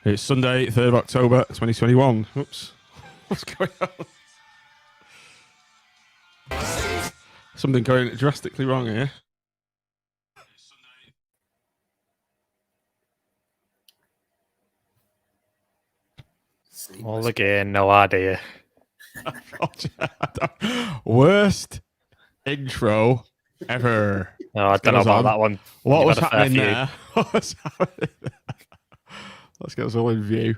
It's Sunday, 3rd of October, 2021. Oops. What's going on? Something going drastically wrong here. All again, no idea. Worst intro ever. No, I don't know about that one. What was happening there? Let's get us all in view.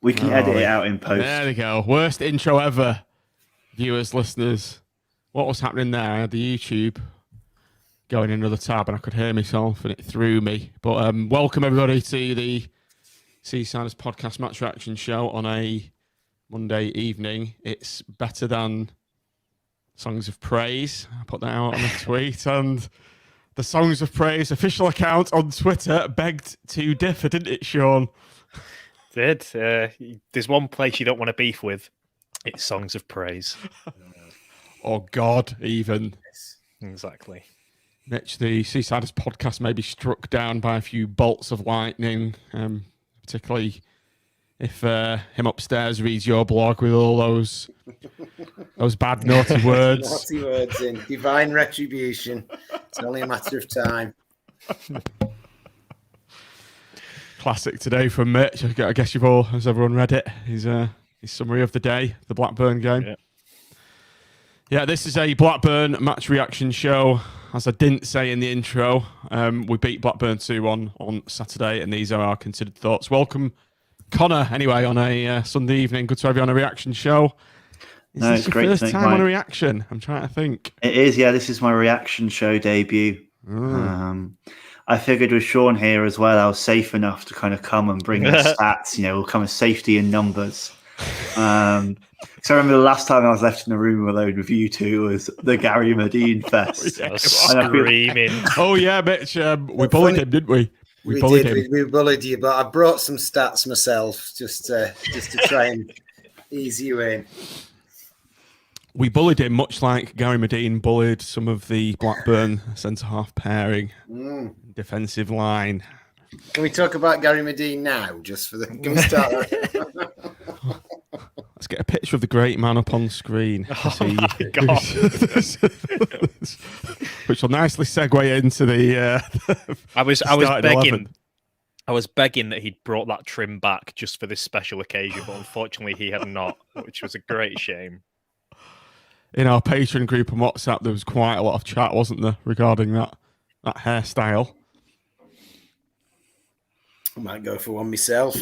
We can edit it out in post. There we go. Worst intro ever. Viewers, listeners. What was happening there? I had the YouTube going in another tab and I could hear myself and it threw me. But welcome everybody to the Seasiders podcast match reaction show on a Monday evening. It's better than Songs of Praise. I put that out on a tweet, and the Songs of Praise official account on Twitter begged to differ, didn't it, Sean? Did. There's one place you don't want to beef with. It's Songs of Praise. Oh, God, even. Exactly. Mitch, the Seasiders podcast may be struck down by a few bolts of lightning, particularly if him upstairs reads your blog with all those bad, naughty words. Naughty words in. Divine retribution. It's only a matter of time. Classic today from Mitch. I guess has everyone read it? His summary of the day, the Blackburn game. Yeah, this is a Blackburn match reaction show. As I didn't say in the intro, we beat Blackburn 2-1 on Saturday, and these are our considered thoughts. Welcome, Connor, anyway, on a Sunday evening. Good to have you on a reaction show. Is this your first time on a reaction? I'm trying to think. It is, yeah. This is my reaction show debut. I figured with Sean here as well, I was safe enough to kind of come and bring the stats, we'll come with safety in numbers. So I remember the last time I was left in a room alone with you two was the Gary Madine fest. Screaming. Oh, yeah, Mitch. We bullied him, didn't we? We did. We bullied you, but I brought some stats myself just to try and ease you in. We bullied him much like Gary Madine bullied some of the Blackburn centre-half pairing, defensive line. Can we talk about Gary Madine now? Can we start? Let's get a picture of the great man up on screen. Oh my God. Which will nicely segue into the. I was begging that he'd brought that trim back just for this special occasion, but unfortunately he had not, which was a great shame. In our Patreon group and WhatsApp, there was quite a lot of chat, wasn't there, regarding that hairstyle. I might go for one myself.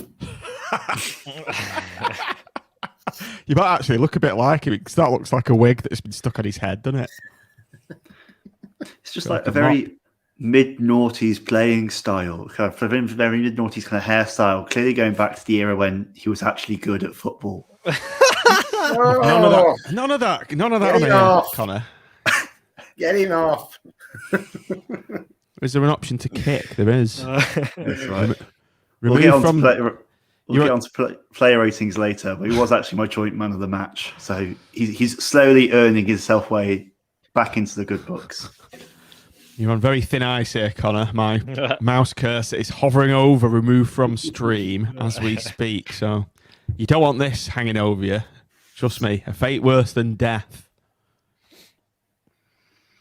You might actually look a bit like him because that looks like a wig that's been stuck on his head, doesn't it? It's just like a very mid-noughties playing style, kind of very mid-noughties kind of hairstyle. Clearly going back to the era when he was actually good at football. None of that Get on here, off. Connor. Get him off. Is there an option to kick? There is. That's right. We'll get on to player ratings later, but he was actually my joint man of the match. So he's slowly earning himself way back into the good books. You're on very thin ice here, Connor. My mouse cursor is hovering over remove from stream as we speak. So you don't want this hanging over you. Trust me, a fate worse than death.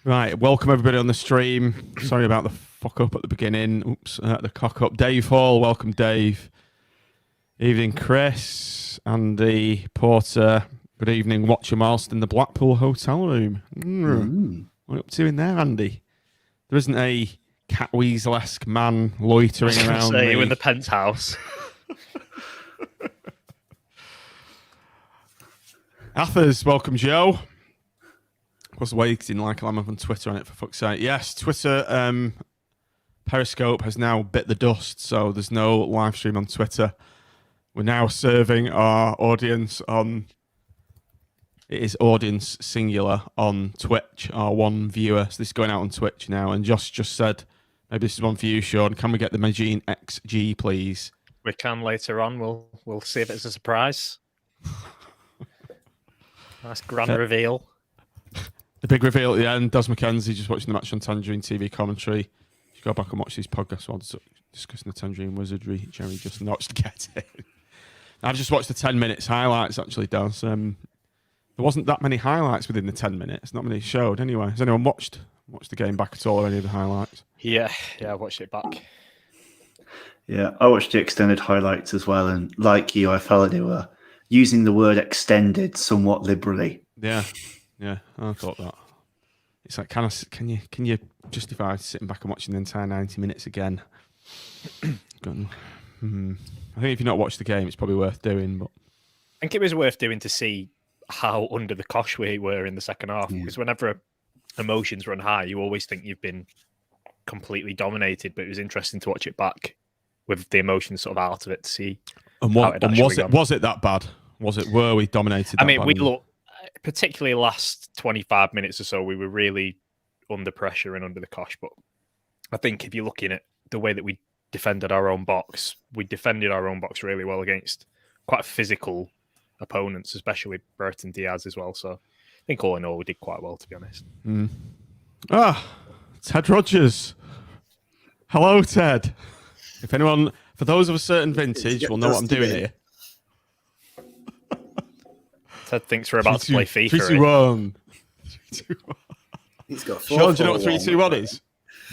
Right, welcome everybody on the stream. Sorry about the fuck up at the beginning. Oops, the cock up. Dave Hall, welcome Dave. Evening, Chris. Andy Porter. Good evening, watching whilst in the Blackpool hotel room. What are you up to in there, Andy? There isn't a Cat Weasel-esque man loitering around. You in the penthouse. Athers, welcome, Joe. Was waiting like I'm on Twitter on it, for fuck's sake. Yes, Twitter Periscope has now bit the dust, so there's no live stream on Twitter. We're now serving our audience on... It is audience singular on Twitch, our one viewer. So this is going out on Twitch now. And Josh just said, maybe this is one for you, Sean. Can we get the Madine XG, please? We can later on. We'll see if it's a surprise. Nice grand reveal. The big reveal at the end. Des McKenzie just watching the match on Tangerine TV commentary. You go back and watch these podcasts while discussing the Tangerine Wizardry. Jerry just notched to get in. I've just watched the 10 minutes highlights, actually, Daz. There wasn't that many highlights within the 10 minutes. Not many showed, anyway. Has anyone watched the game back at all, or any of the highlights? Yeah, I watched it back. Yeah, I watched the extended highlights as well, and like you, I felt they were using the word extended somewhat liberally. Yeah, I thought that. It's like, can you justify sitting back and watching the entire 90 minutes again? I think if you've not watched the game, it's probably worth doing. But I think it was worth doing to see how under the cosh we were in the second half. Because whenever emotions run high, you always think you've been completely dominated. But it was interesting to watch it back with the emotions sort of out of it to see. Was it that bad? Were we dominated? I mean, we look, particularly last 25 minutes or so, we were really under pressure and under the cosh. But I think if you're looking at the way that we defended our own box, we defended our own box really well against quite physical opponents, especially Burton Diaz as well. So I think all in all, we did quite well, to be honest. Ted Rogers. Hello, Ted. If anyone, for those of a certain vintage, will know what I'm doing here. Ted thinks we're about to play FIFA. 3, 2, 1. He's got 4. Sean, do you know what 3, 2, 1 is?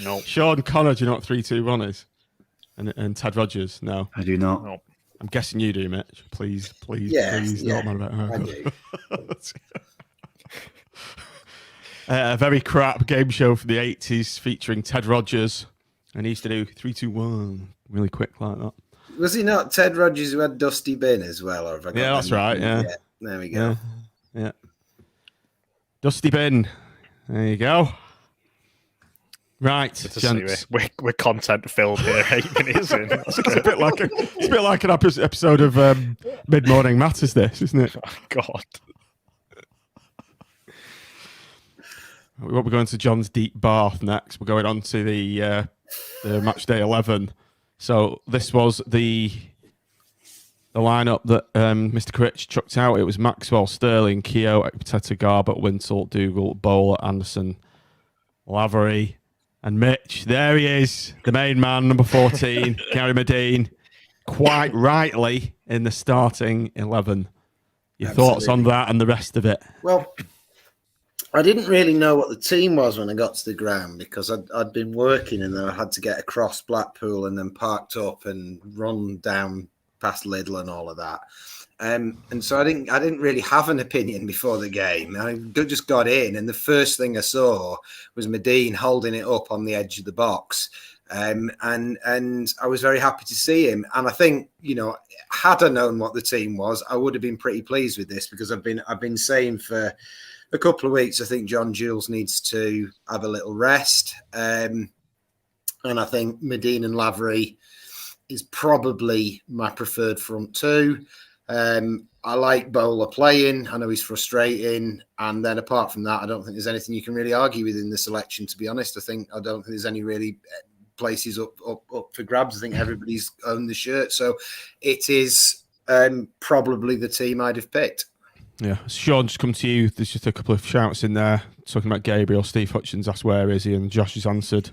No. Sean Connor, do you know what 3, 2, 1 is? And Ted Rogers, no. I do not. No. I'm guessing you do, Mitch. Please, Yeah, not about I do. A very crap game show from the 80s featuring Ted Rogers. And he used to do 3, 2, 1 really quick like that. Was he not Ted Rogers who had Dusty Bin as well? Or have I got Yeah, that's right. Yeah. There we go. Yeah. Dusty Bin. There you go. Right, gents. We're content filled here. 8 minutes in. It's a bit like an episode of Mid Morning Matters. This, isn't it? Oh, God. We're going to John's Deep Bath next. We're going on to the match day 11. So this was the lineup that Mr. Critch chucked out. It was Maxwell, Sterling, Keogh, Ekpiteta, Garbutt, Wintle, Dougal, Bowler, Anderson, Lavery, and Mitch. There he is, the main man, number 14, Gary Madine, quite rightly in the starting 11. Your thoughts on that and the rest of it? Well, I didn't really know what the team was when I got to the ground because I'd been working and then I had to get across Blackpool and then parked up and run down past Lidl and all of that. And so I didn't really have an opinion before the game. I just got in and the first thing I saw was Madine holding it up on the edge of the box. And I was very happy to see him. And I think, had I known what the team was, I would have been pretty pleased with this because I've been saying for a couple of weeks, I think John Jules needs to have a little rest. And I think Madine and Lavery is probably my preferred front two. I like Bowler playing. I know he's frustrating. And then apart from that, I don't think there's anything you can really argue with in the selection, to be honest. I don't think there's any really places up for grabs. I think everybody's owned the shirt. So it is probably the team I'd have picked. Yeah. Sean, just come to you. There's just a couple of shouts in there talking about Gabriel. Steve Hutchins asked, where is he? And Josh has answered,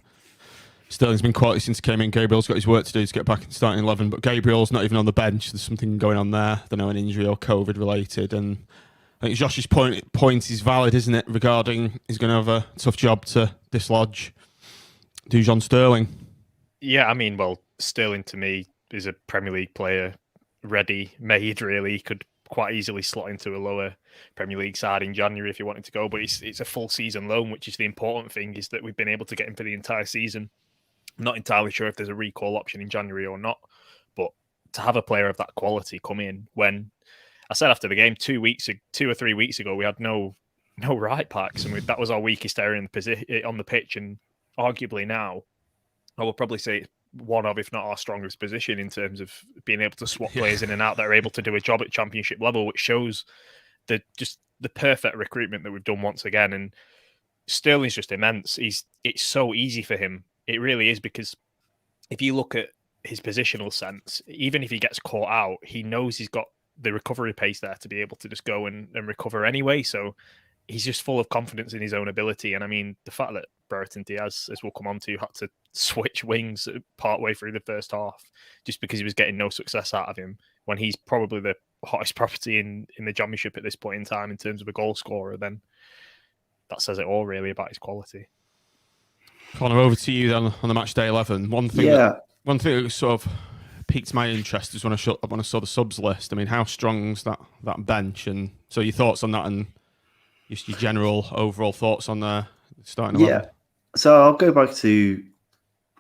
Sterling's been quality since he came in. Gabriel's got his work to do to get back in starting 11, but Gabriel's not even on the bench. There's something going on there. I don't know, an injury or COVID related. And I think Josh's point is valid, isn't it, regarding he's going to have a tough job to dislodge Dujon Sterling. Yeah, I mean, well, Sterling to me is a Premier League player, ready-made, really. He could quite easily slot into a lower Premier League side in January if he wanted to go, but it's a full season loan, which is the important thing, is that we've been able to get him for the entire season. I'm not entirely sure if there's a recall option in January or not, but to have a player of that quality come in when I said after the game 2 or 3 weeks ago, we had no right backs, and that was our weakest area on the pitch, and arguably now I would probably say one of, if not our strongest position in terms of being able to swap players in and out that are able to do a job at championship level, which shows the perfect recruitment that we've done once again. And Sterling's just immense. It's so easy for him. It really is, because if you look at his positional sense, even if he gets caught out, he knows he's got the recovery pace there to be able to just go and recover anyway. So he's just full of confidence in his own ability. And I mean, the fact that Burton Diaz, as we'll come on to, had to switch wings partway through the first half just because he was getting no success out of him when he's probably the hottest property in the championship at this point in time in terms of a goal scorer. Then that says it all really about his quality. Connor, over to you then on the match day 11. One thing that sort of piqued my interest is when I saw the subs list. I mean, how strong's that bench? And so your thoughts on that, and just your general overall thoughts on the starting 11. Yeah. So I'll go back to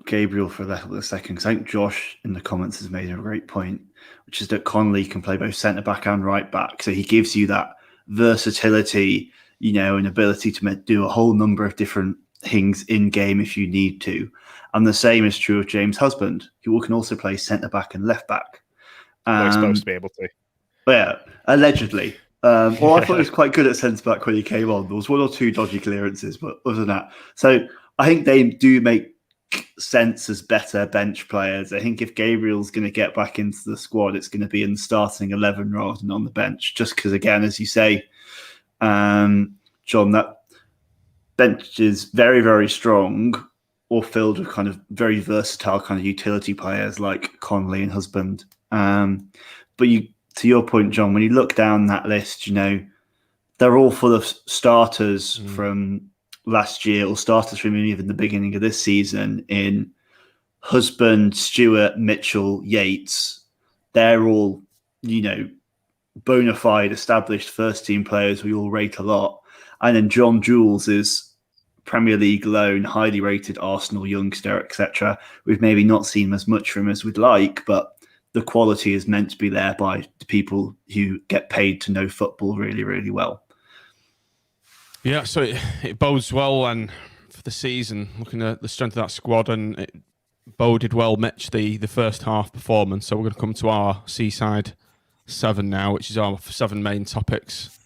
Gabriel for a second, because I think Josh in the comments has made a great point, which is that Connolly can play both centre back and right back. So he gives you that versatility, and ability to do a whole number of different things in game if you need to. And the same is true of James Husband, who can also play centre back and left back. He's supposed to be able to. Yeah, allegedly. I thought he was quite good at centre back when he came on. There was one or two dodgy clearances, but other than that, so I think they do make sense as better bench players. I think if Gabriel's going to get back into the squad, it's going to be in the starting 11 rather than on the bench, just because, again, as you say, John, that bench is very, very strong, or filled with kind of very versatile kind of utility players like Connolly and Husband. But to your point, John, when you look down that list, they're all full of starters from last year, or starters from even the beginning of this season in Husband, Stewart, Mitchell, Yates. They're all, bona fide, established first-team players we all rate a lot. And then John Jules is Premier League loan, highly rated Arsenal youngster, etc. We've maybe not seen as much from him as we'd like, but the quality is meant to be there by the people who get paid to know football really, really well. Yeah, so it bodes well and for the season, looking at the strength of that squad, and it boded well, Mitch, the first half performance. So we're going to come to our Seaside 7 now, which is our 7 main topics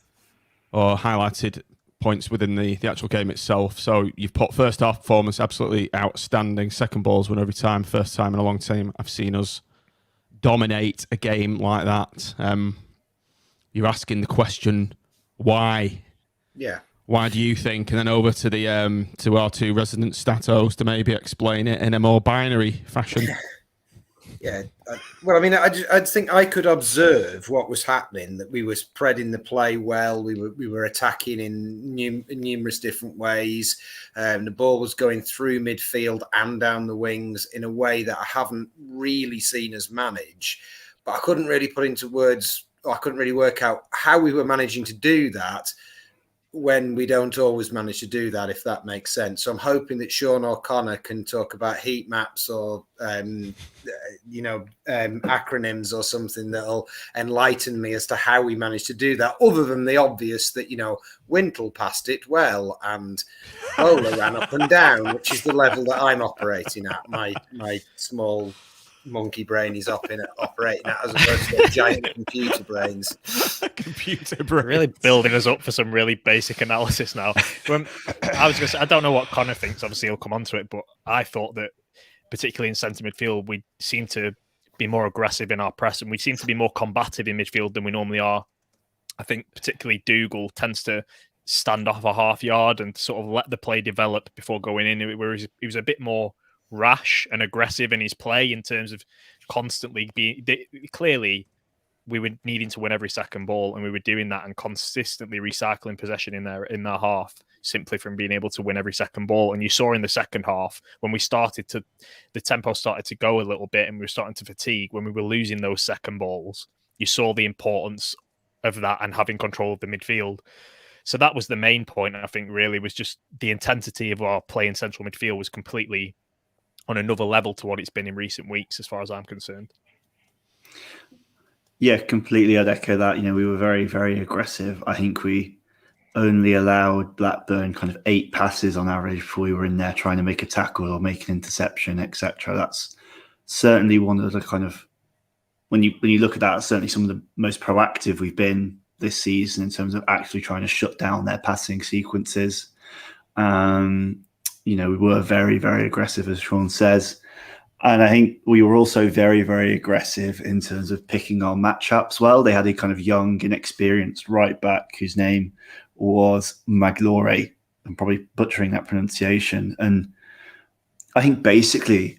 or highlighted points within the actual game itself. So you've put first half performance absolutely outstanding. Second balls won every time. First time in a long time I've seen us dominate a game like that. You're asking the question, why? Yeah. Why do you think? And then over to the to our two resident statos to maybe explain it in a more binary fashion. Yeah. Well, I mean, I think I could observe what was happening, that we were spreading the play well. We were attacking in numerous different ways. The ball was going through midfield and down the wings in a way that I haven't really seen us manage. But I couldn't really put into words, or I couldn't really work out how we were managing to do that when we don't always manage to do that, if that makes sense. So I'm hoping that Sean O'Connor can talk about heat maps or, acronyms or something that'll enlighten me as to how we managed to do that, other than the obvious that, Wintle passed it well and Bowler ran up and down, which is the level that I'm operating at. My small monkey brain is operating at, as opposed to giant computer brains. Computer brain. Really building us up for some really basic analysis now. I was going to say, I don't know what Connor thinks. Obviously, he'll come on to it, but I thought that, particularly in centre midfield, we seem to be more aggressive in our press, and we seem to be more combative in midfield than we normally are. I think particularly Dougal tends to stand off a half yard and sort of let the play develop before going in, whereas he was a bit more rash and aggressive in his play in terms of constantly being. Clearly, we were needing to win every second ball, and we were doing that and consistently recycling possession in their half, simply from being able to win every second ball. And you saw in the second half, when the tempo started to go a little bit and we were starting to fatigue, when we were losing those second balls, you saw the importance of that and having control of the midfield. So that was the main point, I think, really, was just the intensity of our play in central midfield was completely on another level to what it's been in recent weeks, as far as I'm concerned. Yeah, completely. I'd echo that. We were very, very aggressive. I think we only allowed Blackburn kind of 8 passes on average before we were in there trying to make a tackle or make an interception, etc. That's certainly one of the kind of, when you look at that, certainly some of the most proactive we've been this season in terms of actually trying to shut down their passing sequences. We were very, very aggressive, as Sean says. And I think we were also very, very aggressive in terms of picking our matchups well. They had a kind of young, inexperienced right back whose name was Maglore. I'm probably butchering that pronunciation. And I think basically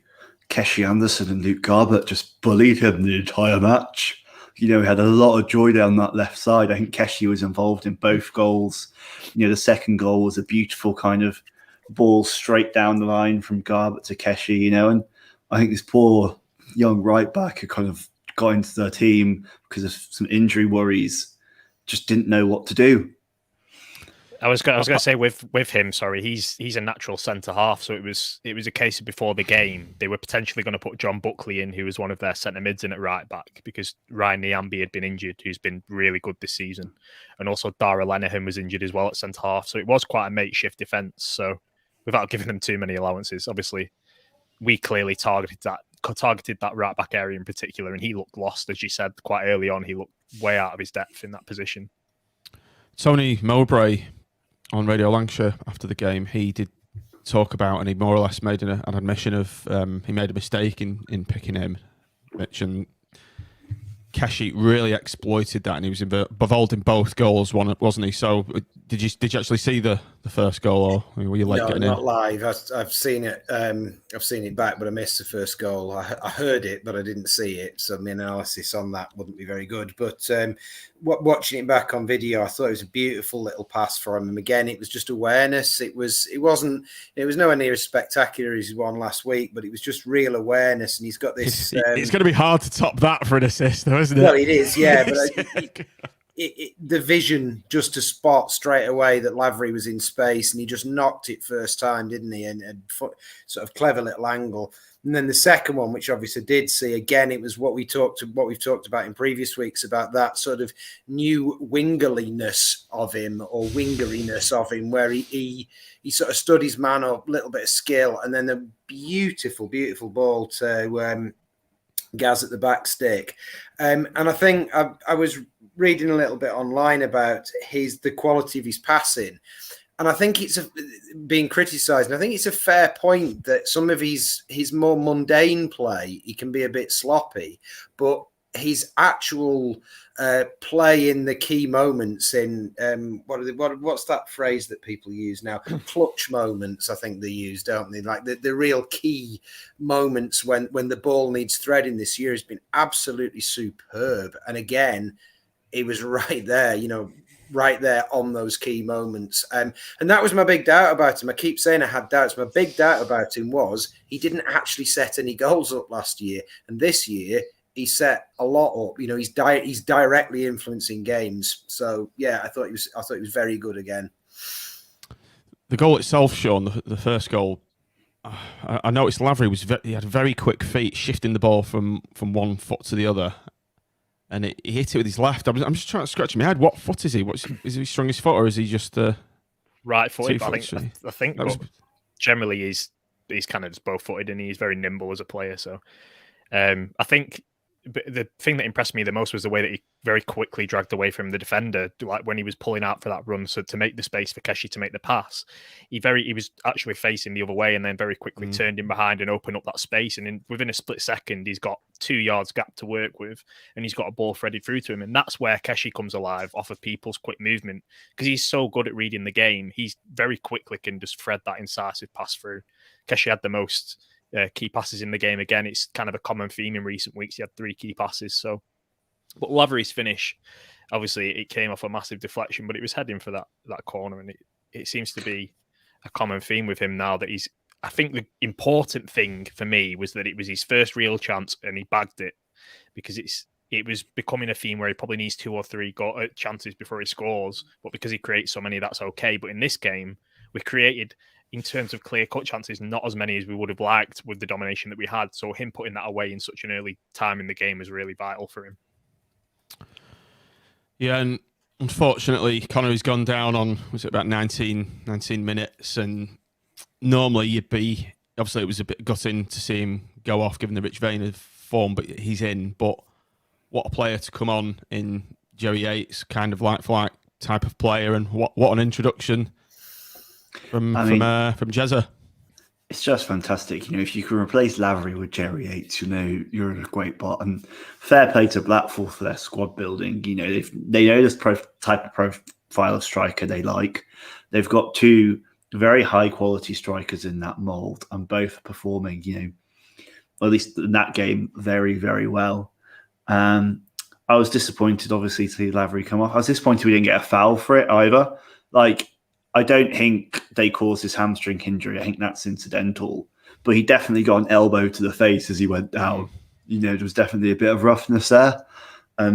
Keshi Anderson and Luke Garbett just bullied him the entire match. He had a lot of joy down that left side. I think Keshi was involved in both goals. The second goal was a beautiful kind of ball straight down the line from Garbett to Keshi, and I think this poor young right back who kind of got into the team because of some injury worries just didn't know what to do. I was going to say with him, sorry, he's a natural centre half, so it was a case of before the game they were potentially going to put John Buckley in, who was one of their centre mids, in at right back because Ryan Niambi had been injured, who's been really good this season, and also Dara Lenihan was injured as well at centre half, so it was quite a makeshift defence. So without giving them too many allowances, obviously we clearly targeted that right back area in particular, and he looked lost, as you said quite early on. He looked way out of his depth in that position. Tony Mowbray on Radio Lancashire after the game, he did talk about, and he more or less made an admission of he made a mistake in picking him, Mitch, and Keshi really exploited that, and he was involved in both goals, wasn't he? So did you actually see the first goal, or were you late getting in? No, not live. I've seen it. I've seen it back, but I missed the first goal. I heard it, but I didn't see it. So my analysis on that wouldn't be very good. But watching it back on video, I thought it was a beautiful little pass for him. And again, it was just awareness. It was nowhere near as spectacular as he won last week, but it was just real awareness. And he's got this. It's going to be hard to top that for an assist, though, isn't it? Well, it is, yeah. But the vision just to spot straight away that Lavery was in space, and he just knocked it first time, didn't he? And sort of clever little angle. And then the second one, which obviously did see, again, it was what we've talked about in previous weeks about that sort of new wingerliness of him, or wingeriness of him, where he sort of stood his man up, a little bit of skill, and then the beautiful, beautiful ball to Gaz at the back stick. And I think I was reading a little bit online about the quality of his passing. And I think it's being criticised. And I think it's a fair point that some of his more mundane play, he can be a bit sloppy, but his actual play in the key moments in what's that phrase that people use now? Clutch moments, I think they use, don't they? Like the real key moments when the ball needs threading this year has been absolutely superb. And again, he was right there, right there on those key moments. And that was my big doubt about him. I keep saying I had doubts. My big doubt about him was he didn't actually set any goals up last year. And this year, he set a lot up. He's directly influencing games. So, yeah, I thought he was very good again. The goal itself, Sean, the first goal, I noticed Lavery he had very quick feet, shifting the ball from one foot to the other. And he hit it with his left. I'm just trying to scratch my head. What foot is he? Is he strongest foot, or is he just right-footed? I think generally he's kind of just both-footed, and he's very nimble as a player. So I think the thing that impressed me the most was the way that he very quickly dragged away from the defender, like when he was pulling out for that run, so to make the space for Keshi to make the pass. He was actually facing the other way, and then very quickly turned in behind and opened up that space. And within a split second, he's got 2 yards gap to work with, and he's got a ball threaded through to him. And that's where Keshi comes alive off of people's quick movement, because he's so good at reading the game. He's very quickly can just thread that incisive pass through. Keshi had the most key passes in the game. Again, it's kind of a common theme in recent weeks. He had 3 key passes. But Lavery's finish, obviously, it came off a massive deflection, but it was heading for that corner, and it seems to be a common theme with him now that he's. I think the important thing for me was that it was his first real chance, and he bagged it, because it was becoming a theme where he probably needs 2 or 3 chances before he scores, but because he creates so many, that's okay. But in this game, we created, in terms of clear-cut chances, not as many as we would have liked with the domination that we had. So him putting that away in such an early time in the game was really vital for him. Yeah, and unfortunately, Connery's gone down on, was it about 19 minutes? And normally you'd be, obviously it was a bit gutting to see him go off given the rich vein of form, but he's in. But what a player to come on in Jerry Yates, kind of like for like type of player, and what an introduction from Jezza. It's just fantastic. If you can replace Lavery with Jerry Yates, you're in a great spot. And fair play to Blackpool for their squad building. They know this type of profile of striker they like. They've got 2 very high quality strikers in that mould, and both performing, at least in that game, very, very well. I was disappointed, obviously, to see Lavery come off. I was disappointed we didn't get a foul for it either. Like, I don't think they caused his hamstring injury. I think that's incidental. But he definitely got an elbow to the face as he went down. There was definitely a bit of roughness there. I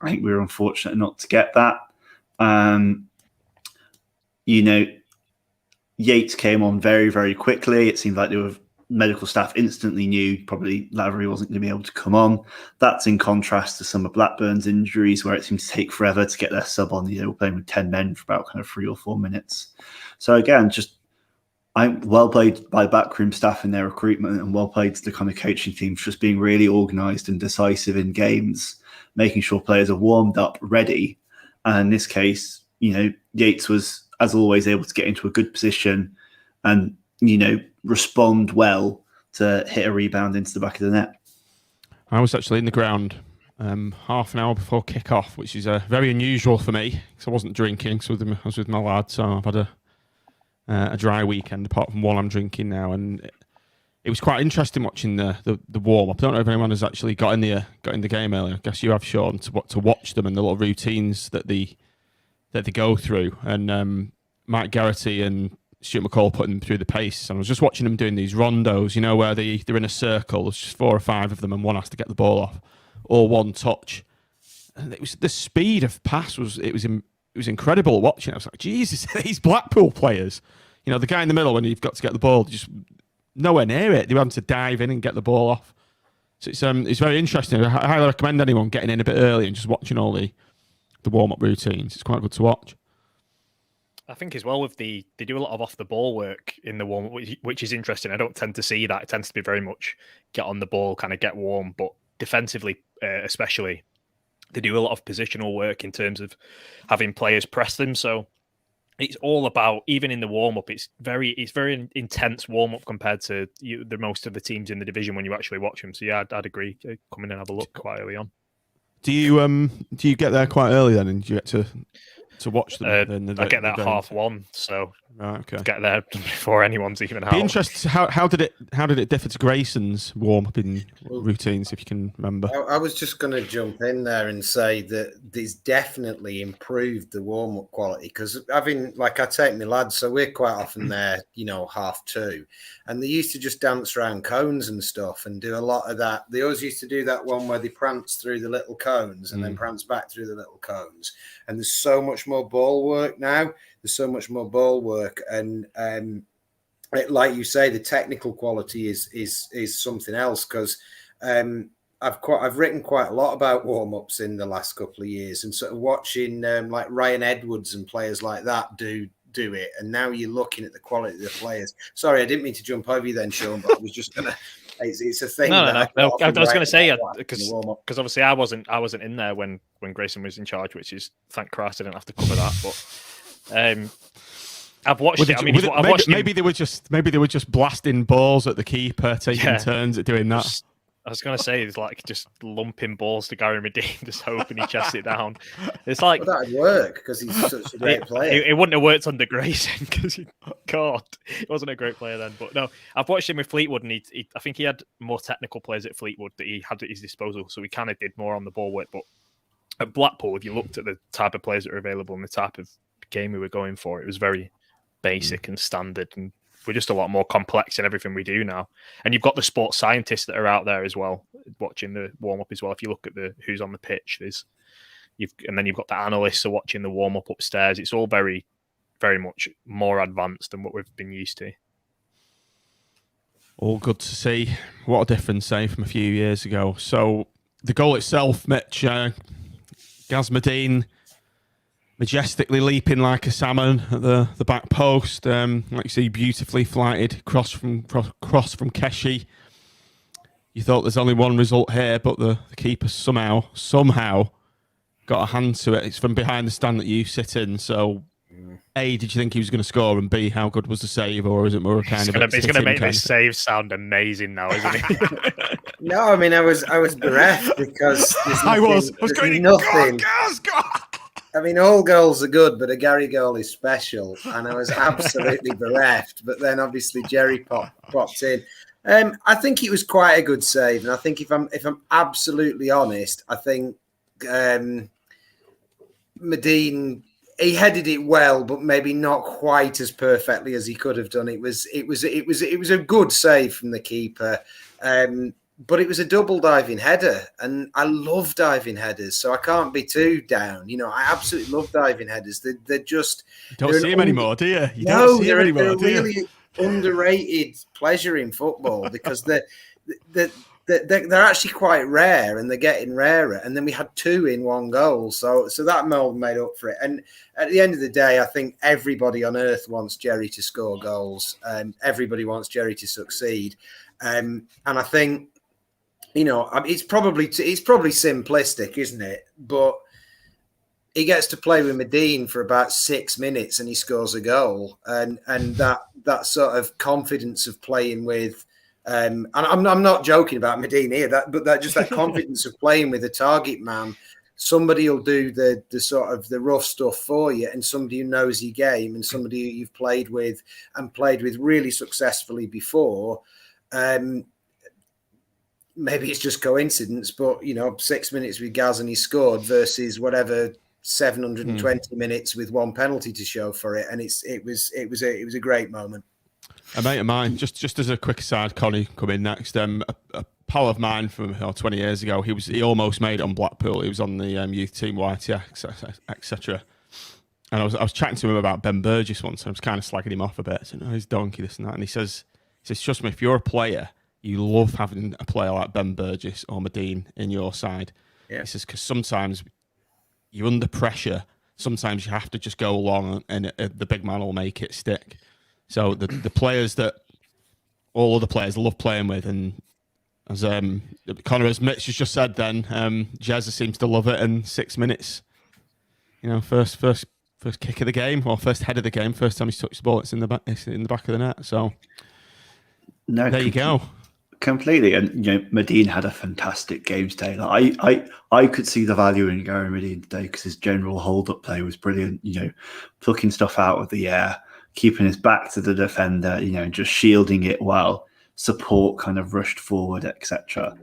think we were unfortunate not to get that. Yates came on very, very quickly. It seemed like medical staff instantly knew probably Lavery wasn't going to be able to come on. That's in contrast to some of Blackburn's injuries, where it seems to take forever to get their sub on. We're playing with 10 men for about kind of 3 or 4 minutes. So again, I'm well played by backroom staff in their recruitment, and well played to the kind of coaching team for just being really organised and decisive in games, making sure players are warmed up, ready. And in this case, Yates was, as always, able to get into a good position and, respond well to hit a rebound into the back of the net. I was actually in the ground half an hour before kick-off, which is very unusual for me because I wasn't drinking. So I was with my lad, so I've had a dry weekend apart from one I'm drinking now, and it was quite interesting watching the warm-up. I don't know if anyone has actually got in the game earlier. I guess you have, Sean, to watch them and the little routines that they go through. And Mike Garrity and Stuart McCall putting them through the paces. And I was just watching them doing these rondos, where they're in a circle. There's just 4 or 5 of them, and one has to get the ball off, or one touch. And it was the speed of pass was incredible watching. I was like, Jesus, these Blackpool players. The guy in the middle, when you've got to get the ball, just nowhere near it. They were having to dive in and get the ball off. So it's very interesting. I highly recommend anyone getting in a bit early and just watching all the warm-up routines. It's quite good to watch. I think as well with they do a lot of off the ball work in the warm, which is interesting. I don't tend to see that. It tends to be very much get on the ball, kind of get warm, but defensively, especially, they do a lot of positional work in terms of having players press them. So it's all about, even in the warm up, it's very intense warm up compared to the most of the teams in the division when you actually watch them. So yeah, I'd agree. Come in and have a look quite early on. Do you get there quite early then, and do you get to watch them? I get there at 1:30, so okay. Get there before anyone's even out. Be interested. How did it differ to Grayson's warm up in routines, if you can remember? I was just going to jump in there and say that there's definitely improved the warm up quality, because I take my lads, so we're quite often there, 2:30, and they used to just dance around cones and stuff and do a lot of that. They always used to do that one where they prance through the little cones and then prance back through the little cones. And there's so much more ball work now. There's so much more ball work, and like you say, the technical quality is something else. Because I've written quite a lot about warm ups in the last couple of years, and sort of watching like Ryan Edwards and players like that do it. And now you're looking at the quality of the players. Sorry, I didn't mean to jump over you then, Sean, but I was just gonna. It's a thing. No. I was going to say, because obviously I wasn't in there when Grayson was in charge, which is, thank Christ I didn't have to cover that. But I've watched it. Maybe they were just blasting balls at the keeper, taking turns at doing that. I was going to say, it's like just lumping balls to Gary Madine, just hoping he chests it down. It's like that'd work because he's such a great player. It wouldn't have worked under Grayson because he wasn't a great player then. But no, I've watched him with Fleetwood, and I think he had more technical players at Fleetwood that he had at his disposal, so he kind of did more on the ball work. But at Blackpool, if you looked at the type of players that are available and the type of game we were going for, it was very basic and standard, and we're just a lot more complex in everything we do now. And you've got the sports scientists that are out there as well, watching the warm-up as well. If you look at who's on the pitch, and then you've got the analysts are watching the warm-up upstairs. It's all very, very much more advanced than what we've been used to. All good to see. What a difference, from a few years ago. So the goal itself, Mitch, Gaz Madine majestically leaping like a salmon at the back post. Like you see, beautifully flighted cross from Keshi. You thought there's only one result here, but the keeper somehow got a hand to it. It's from behind the stand that you sit in. So, A, did you think he was going to score? And B, how good was the save? Or is it more kind of... He's going to make this save sound amazing now, isn't he? No, I was bereft because I was going nothing. Go on. I mean, all goals are good, but a Gary goal is special, and I was absolutely bereft. But then, obviously, Jerry popped in. I think it was quite a good save, and I think if I'm absolutely honest, I think Madine, he headed it well, but maybe not quite as perfectly as he could have done. It was a good save from the keeper. But it was a double diving header, and I love diving headers, so I can't be too down. You know, I absolutely love diving headers. They're just Don't see them anymore, do you? You no, don't see them they're anymore, a do you? really underrated pleasure in football because they're actually quite rare, and they're getting rarer. And then we had 2 in one goal, so that mold made up for it. And at the end of the day, I think everybody on earth wants Jerry to score goals, and everybody wants Jerry to succeed. And I think, you know, it's probably simplistic, isn't it? But he gets to play with Madine for about 6 minutes and he scores a goal, and that sort of confidence of playing with, and I'm not joking about Madine here, but that confidence of playing with a target man, somebody who'll do the sort of the rough stuff for you, and somebody who knows your game, and somebody who you've played with really successfully before. Maybe it's just coincidence, but you know, 6 minutes with Gaz and he scored versus whatever 720 minutes with 1 penalty to show for it, and it was a great moment. A mate of mine, just as a quick aside, Connie coming next. A pal of mine from 20 years ago, he almost made it on Blackpool. He was on the youth team, YTX, etc. And I was chatting to him about Ben Burgess once, and I was kind of slagging him off a bit. I said, "Oh, he's donkey, this and that." And he says, "Trust me, if you're a player, you love having a player like Ben Burgess or Madine in your side." Yeah. He says, because sometimes you're under pressure. Sometimes you have to just go along and the big man will make it stick. So the players that all other players love playing with, and as Connor, as Mitch has just said then, Jezza seems to love it, and 6 minutes, you know, first kick of the game, or first head of the game, first time he's touched the ball, it's in the back of the net. So there you go. Completely, and you know, Madine had a fantastic game today. Like, I could see the value in Gary Madine today because his general hold-up play was brilliant. You know, plucking stuff out of the air, keeping his back to the defender, you know, just shielding it well. Support kind of rushed forward, etc.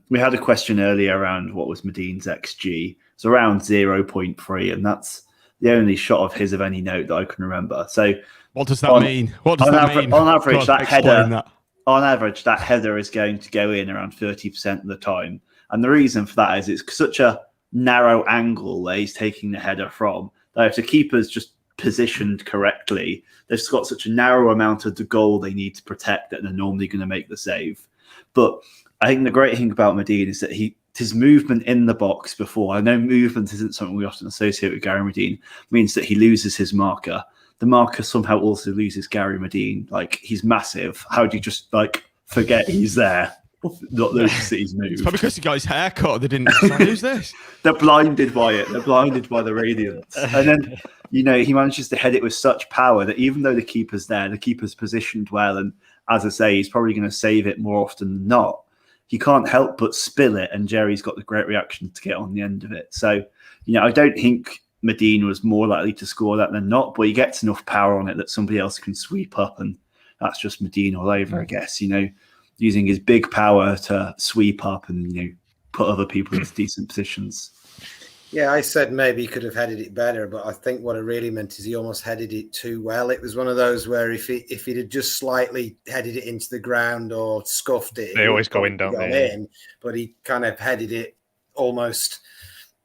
We had a question earlier around what was Madine's XG. It's around 0.3, and that's the only shot of his of any note that I can remember. So, what does that mean? What does that mean? On average, God, that header. On average, that header is going to go in around 30% of the time. And the reason for that is it's such a narrow angle where he's taking the header from, that if the keeper's just positioned correctly, they've just got such a narrow amount of the goal they need to protect that they're normally going to make the save. But I think the great thing about Madine is that his movement in the box before, I know movement isn't something we often associate with Gary Madine, means that he loses his marker. The marker somehow also loses Gary Madine. Like, he's massive. How do you just like forget he's there? Not notice that he's moved. It's probably because he got his hair cut. They didn't. Who's this? They're blinded by it. They're blinded by the radiance. And then, you know, he manages to head it with such power that even though the keeper's there, the keeper's positioned well, and as I say, he's probably going to save it more often than not. He can't help but spill it, and Jerry's got the great reaction to get on the end of it. So, you know, I don't think Madine was more likely to score that than not, but he gets enough power on it that somebody else can sweep up, and that's just Madine all over, I guess, you know, using his big power to sweep up and, you know, put other people into decent positions. Yeah, I said maybe he could have headed it better, but I think what I really meant is he almost headed it too well. It was one of those where if he'd have just slightly headed it into the ground or scuffed it, they always go in, don't they? But he kind of headed it almost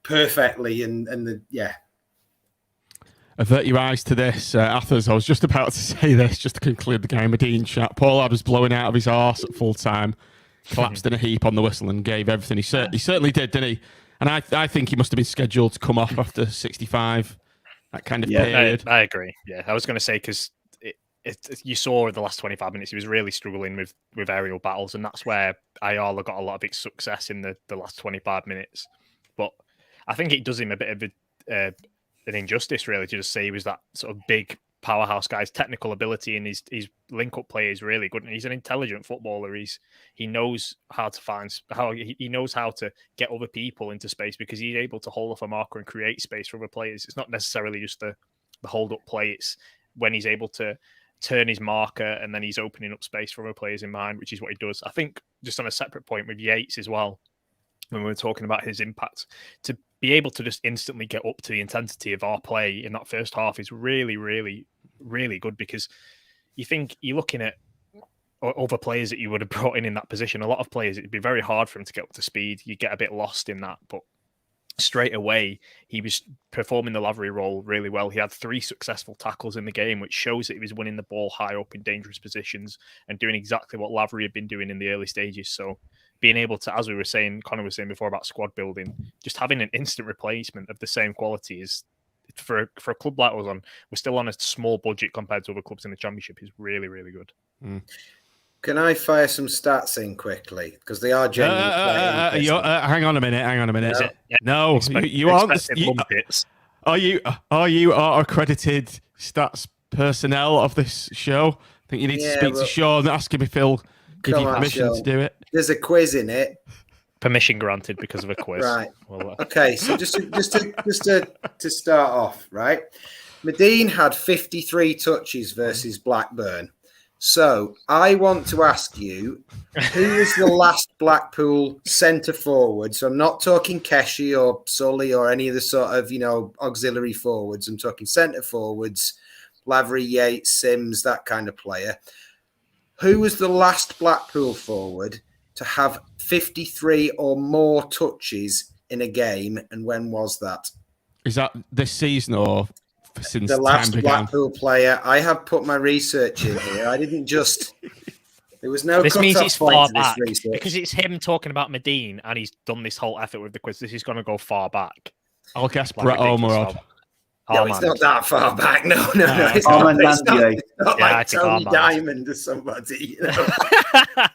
perfectly, and yeah. Avert your eyes to this, Athers. I was just about to say this, just to conclude the game. Madine chat. Paul Ladd was blowing out of his arse at full time, collapsed in a heap on the whistle, and gave everything. He certainly did, didn't he? And I think he must have been scheduled to come off after 65. That kind of period. I agree. Yeah, I was going to say because you saw the last 25 minutes he was really struggling with aerial battles, and that's where Ayala got a lot of big success in the last 25 minutes. But I think it does him a bit of an injustice, really, to just say he was that sort of big powerhouse guy. His technical ability and his link-up play is really good. And he's an intelligent footballer. He knows how to he knows how to get other people into space because he's able to hold off a marker and create space for other players. It's not necessarily just the hold-up play. It's when he's able to turn his marker and then he's opening up space for other players in mind, which is what he does. I think just on a separate point with Yates as well, when we were talking about his impact, to be able to just instantly get up to the intensity of our play in that first half is really, really, really good, because you're looking at other players that you would have brought in that position. A lot of players, it'd be very hard for him to get up to speed. You get a bit lost in that, but straight away, he was performing the Lavery role really well. He had 3 successful tackles in the game, which shows that he was winning the ball high up in dangerous positions and doing exactly what Lavery had been doing in the early stages. So being able to, as we were saying, Connor was saying before about squad building, just having an instant replacement of the same quality is, for a club like us, we're still on a small budget compared to other clubs in the Championship, is really, really good. Can I fire some stats in quickly? Because they are genuinely hang on a minute. Is it? No, you aren't. Are you our accredited stats personnel of this show? I think you need to speak to Sean and ask him if he'll give you permission to do it. There's a quiz in it. Permission granted because of a quiz. Right. Well, okay, so just to start off, right? Madine had 53 touches versus Blackburn. So I want to ask you, who was the last Blackpool centre forward? So I'm not talking Keshi or Sully or any of the sort of, auxiliary forwards. I'm talking centre forwards, Lavery, Yates, Sims, that kind of player. Who was the last Blackpool forward to have 53 or more touches in a game, and when was that? Is that this season or since the last time began? Blackpool player? I have put my research in here. I didn't just. There was no. This means it's far back research. because it's him talking about Madine, and he's done this whole effort with the quiz. This is going to go far back. I'll guess Brett Ormerod. No, it's not that far back. No. It's not like Tony Diamond or somebody. I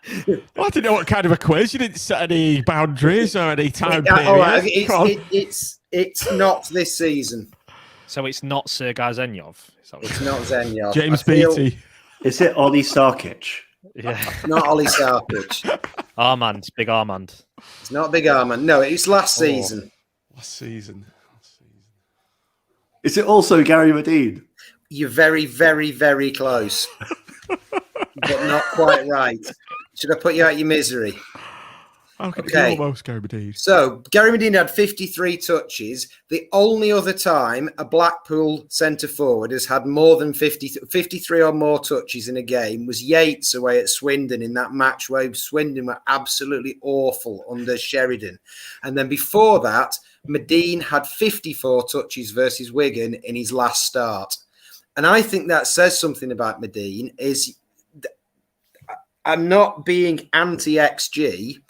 didn't know what kind of a quiz. You didn't set any boundaries or any time period. Right, it's not this season. So it's not Sergei Zenyov. It's not Zenyov. James Beattie. Is it Ollie Sarkic? Yeah. Not Ollie Sarkic. Armand, big Armand. It's not Big Armand. No, it's last season. Last season. Is it also Gary Madine? You're very, very, very close. But not quite right. Should I put you out your misery? Okay. Almost Gary Madine. So, Gary Madine had 53 touches. The only other time a Blackpool centre-forward has had more than 53 or more touches in a game was Yates away at Swindon in that match where Swindon were absolutely awful under Sheridan. And then before that, Madine had 54 touches versus Wigan in his last start. And I think that says something about Madine. I'm not being anti-XG,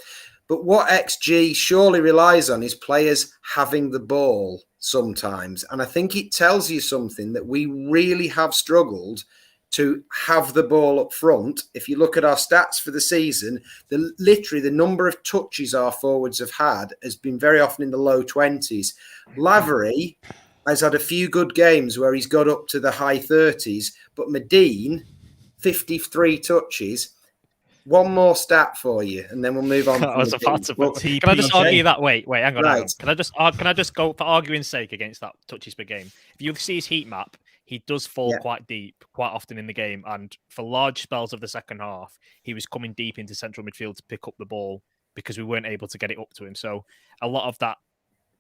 but what XG surely relies on is players having the ball sometimes. And I think it tells you something that we really have struggled to have the ball up front. If you look at our stats for the season, literally the number of touches our forwards have had has been very often in the low 20s. Lavery has had a few good games where he's got up to the high 30s, but Madine, 53 touches. One more stat for you, and then we'll move on. Can I just argue that? Wait, hang on. Hang on. Can I just go for arguing's sake against that touches per game? If you see his heat map, he does fall quite deep quite often in the game, and for large spells of the second half, he was coming deep into central midfield to pick up the ball because we weren't able to get it up to him. So a lot of that,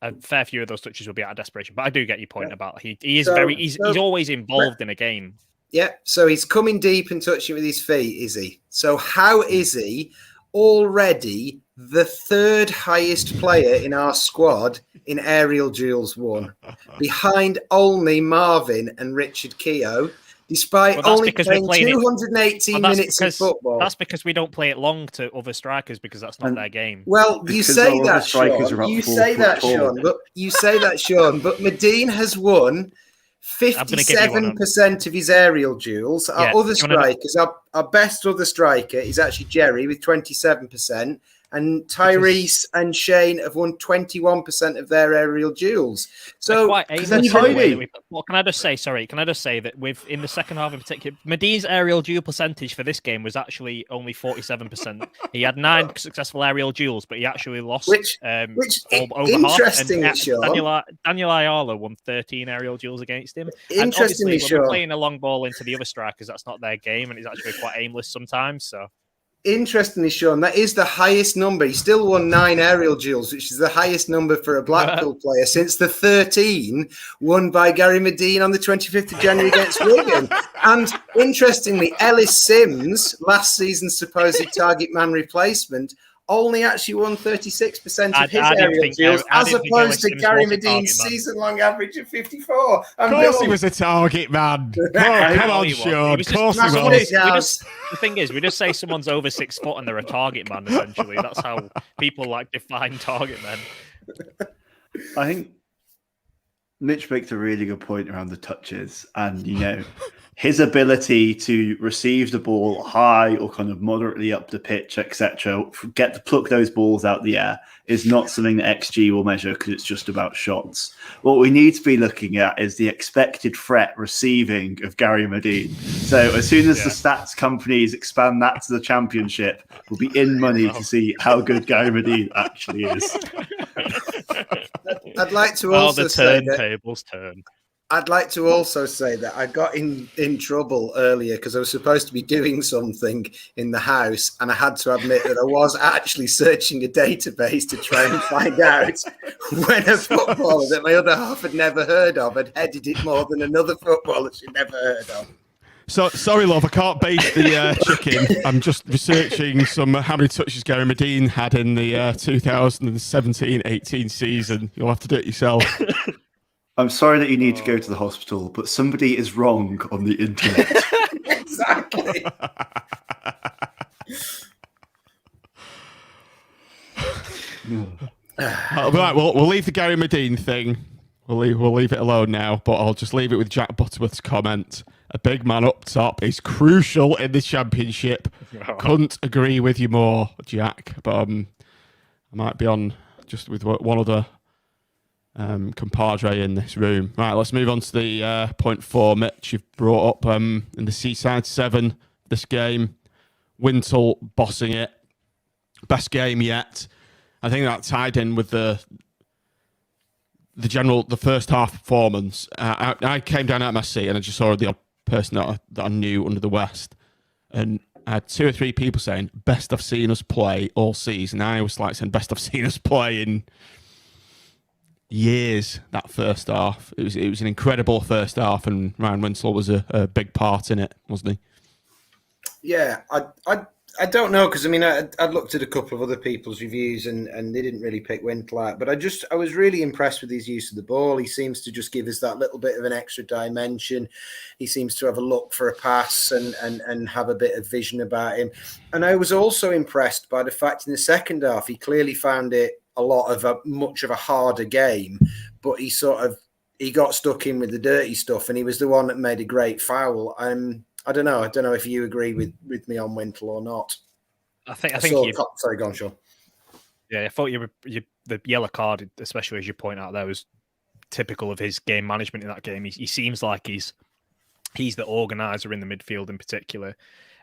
a fair few of those touches will be out of desperation. But I do get your point about he's always involved in a game. Yeah, so he's coming deep and touching with his feet, is he? So how is he already the third highest player in our squad in aerial duels won, behind only Marvin and Richard Keogh, despite only playing 218 minutes of football? That's because we don't play it long to other strikers because that's not their game. Well, you say that, Sean. You say that, Sean. But Madine has won 57% of his aerial duels. Our other strikers, our best other striker is actually Jerry with 27%, and Tyrese and Shane have won 21% of their aerial duels. So quite aimless. What can I just say? Sorry, can I just say that in the second half in particular, Madine's aerial duel percentage for this game was actually only 47%. He had 9 successful aerial duels, but he actually lost which over interestingly, half. Sean, Daniel Ayala won 13 aerial duels against him. Interestingly, and when we're playing a long ball into the other strikers, that's not their game, and it's actually quite aimless sometimes. So. Interestingly, Sean, that is the highest number. He still won 9 aerial duels, which is the highest number for a Blackpool player since the 13 won by Gary Madine on the 25th of January against Wigan. And interestingly, Ellis Sims, last season's supposed target man replacement, only actually won 36% of his aerial duels, as opposed to Gary Madine's season-long average of 54. Of course he was a target man. Come on, Sean. Of course he was. The thing is, we just say someone's over 6 foot and they're a target man, essentially. That's how people define target men. I think Mitch makes a really good point around the touches, and his ability to receive the ball high or kind of moderately up the pitch, etc., get to pluck those balls out the air is not something that XG will measure because it's just about shots. What we need to be looking at is the expected threat receiving of Gary Madine. So as soon as the stats companies expand that to the championship, we'll be in money to see how good Gary Madine actually is. I'd like to also say that turntables turn. I'd like to also say that I got in trouble earlier because I was supposed to be doing something in the house, and I had to admit that I was actually searching a database to try and find out when a footballer that my other half had never heard of had headed it more than another footballer she'd never heard of. So sorry, love, I can't base the chicken. I'm just researching how many touches Gary Madine had in the 2017-18 season. You'll have to do it yourself. I'm sorry that you need to go to the hospital, but somebody is wrong on the internet. Exactly. Right, we'll leave the Gary Madine thing. We'll leave it alone now, but I'll just leave it with Jack Butterworth's comment. A big man up top is crucial in the championship. Couldn't agree with you more, Jack. But I might be on just with one other compadre in this room. Right, let's move on to the point 4, Mitch. You've brought up in the Seaside 7 this game. Wintle bossing it. Best game yet. I think that tied in with the first half performance. I came down at my seat and I just saw the odd person that I knew under the West, and I had 2 or 3 people saying best I've seen us play all season. I was like saying best I've seen us play in years. That first half, it was an incredible first half, and Ryan Wintle was a big part in it, wasn't he? Yeah, I don't know, because I mean I'd looked at a couple of other people's reviews and they didn't really pick Wintle out, but I was really impressed with his use of the ball. He seems to just give us that little bit of an extra dimension. He seems to have a look for a pass and have a bit of vision about him. And I was also impressed by the fact in the second half he clearly found it much of a harder game, but he got stuck in with the dirty stuff, and he was the one that made a great foul. I don't know if you agree with me on Wintle or not. I think sorry, go on, Sean. Yeah, I thought the yellow card, especially as you point out there, was typical of his game management in that game. He seems like he's the organizer in the midfield in particular.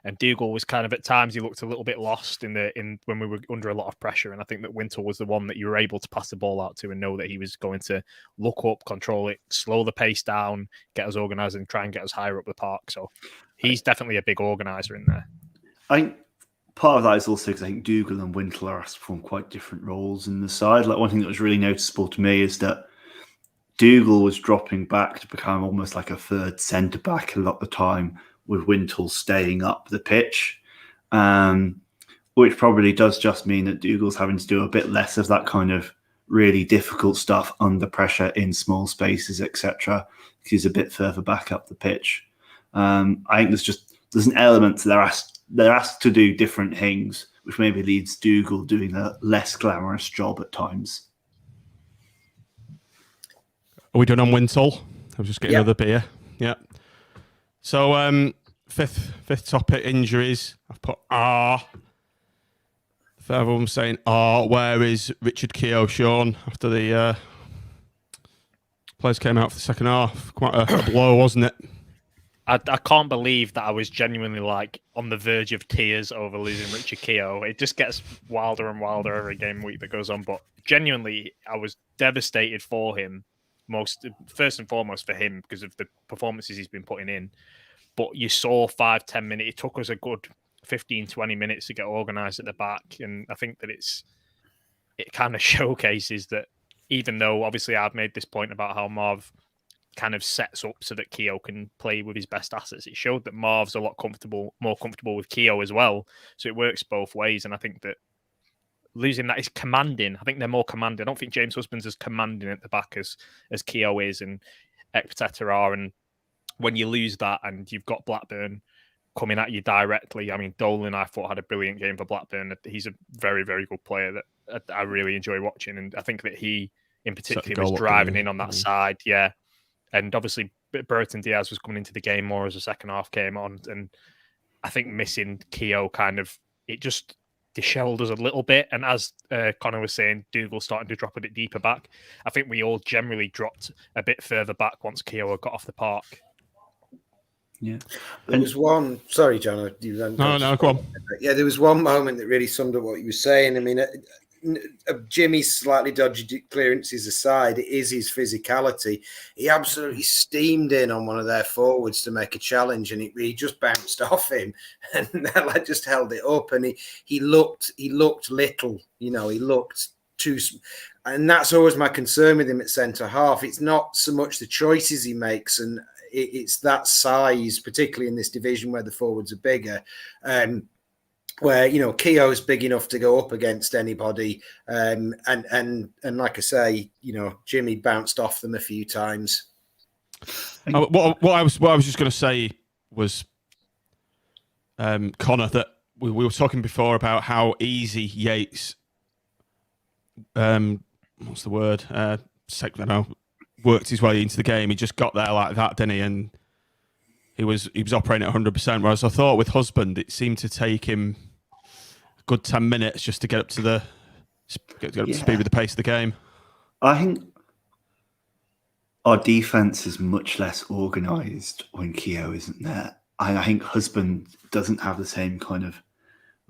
And Dougal was kind of, at times, he looked a little bit lost when we were under a lot of pressure. And I think that Wintle was the one that you were able to pass the ball out to and know that he was going to look up, control it, slow the pace down, get us organised and try and get us higher up the park. So he's definitely a big organiser in there. I think part of that is also because I think Dougal and Wintle are asked to perform quite different roles in the side. Like, one thing that was really noticeable to me is that Dougal was dropping back to become almost like a third centre-back a lot of the time, with Wintle staying up the pitch, which probably does just mean that Dougal's having to do a bit less of that kind of really difficult stuff under pressure in small spaces, etc. He's a bit further back up the pitch. I think there's an element to they're asked to do different things, which maybe leads Dougal doing a less glamorous job at times. Are we done on Wintle? I was just getting another beer. Yeah. So, fifth topic, injuries. I've put R. Everyone's saying, "Oh, where is Richard Keogh, Sean?" After the players came out for the second half, quite a blow, wasn't it? I can't believe that I was genuinely like on the verge of tears over losing Richard Keogh. It just gets wilder and wilder every game week that goes on. But genuinely, I was devastated for him. First and foremost for him because of the performances he's been putting in. But you saw 5-10 minutes. It took us a good 15-20 minutes to get organised at the back, and I think that it kind of showcases that even though obviously I've made this point about how Marv kind of sets up so that Keogh can play with his best assets, it showed that Marv's a lot more comfortable with Keogh as well. So it works both ways, and I think that losing that is commanding. I think they're more commanding. I don't think James Husbands is commanding at the back as Keogh is and Ekpiteta are. And when you lose that and you've got Blackburn coming at you directly, I mean, Dolan, I thought, had a brilliant game for Blackburn. He's a very, very good player that I really enjoy watching. And I think that he, in particular, was driving in on that side. Yeah. And obviously, Burton Diaz was coming into the game more as the second half came on. And I think missing Keogh it just dishevelled us a little bit. And as Connor was saying, Dougal starting to drop a bit deeper back. I think we all generally dropped a bit further back once Keogh got off the park. Yeah. There was one. Sorry, John. No, go on. Yeah, there was one moment that really summed up what you were saying. I mean, Jimmy's slightly dodgy clearances aside, it is his physicality. He absolutely steamed in on one of their forwards to make a challenge, and he just bounced off him, and that lad just held it up. And he looked little, he looked too. And that's always my concern with him at centre half. It's not so much the choices he makes, and it's that size, particularly in this division where the forwards are bigger. Where Keogh is big enough to go up against anybody, and like I say, Jimmy bounced off them a few times. What I was just going to say was, Connor, that we were talking before about how easy Yates, what's the word? Worked his way into the game. He just got there like that, didn't he? And he was operating at 100%. Whereas I thought with Husband, it seemed to take him a good 10 minutes just to get up to the get up to speed with the pace of the game. I think our defense is much less organised when Keogh isn't there. I think Husband doesn't have the same kind of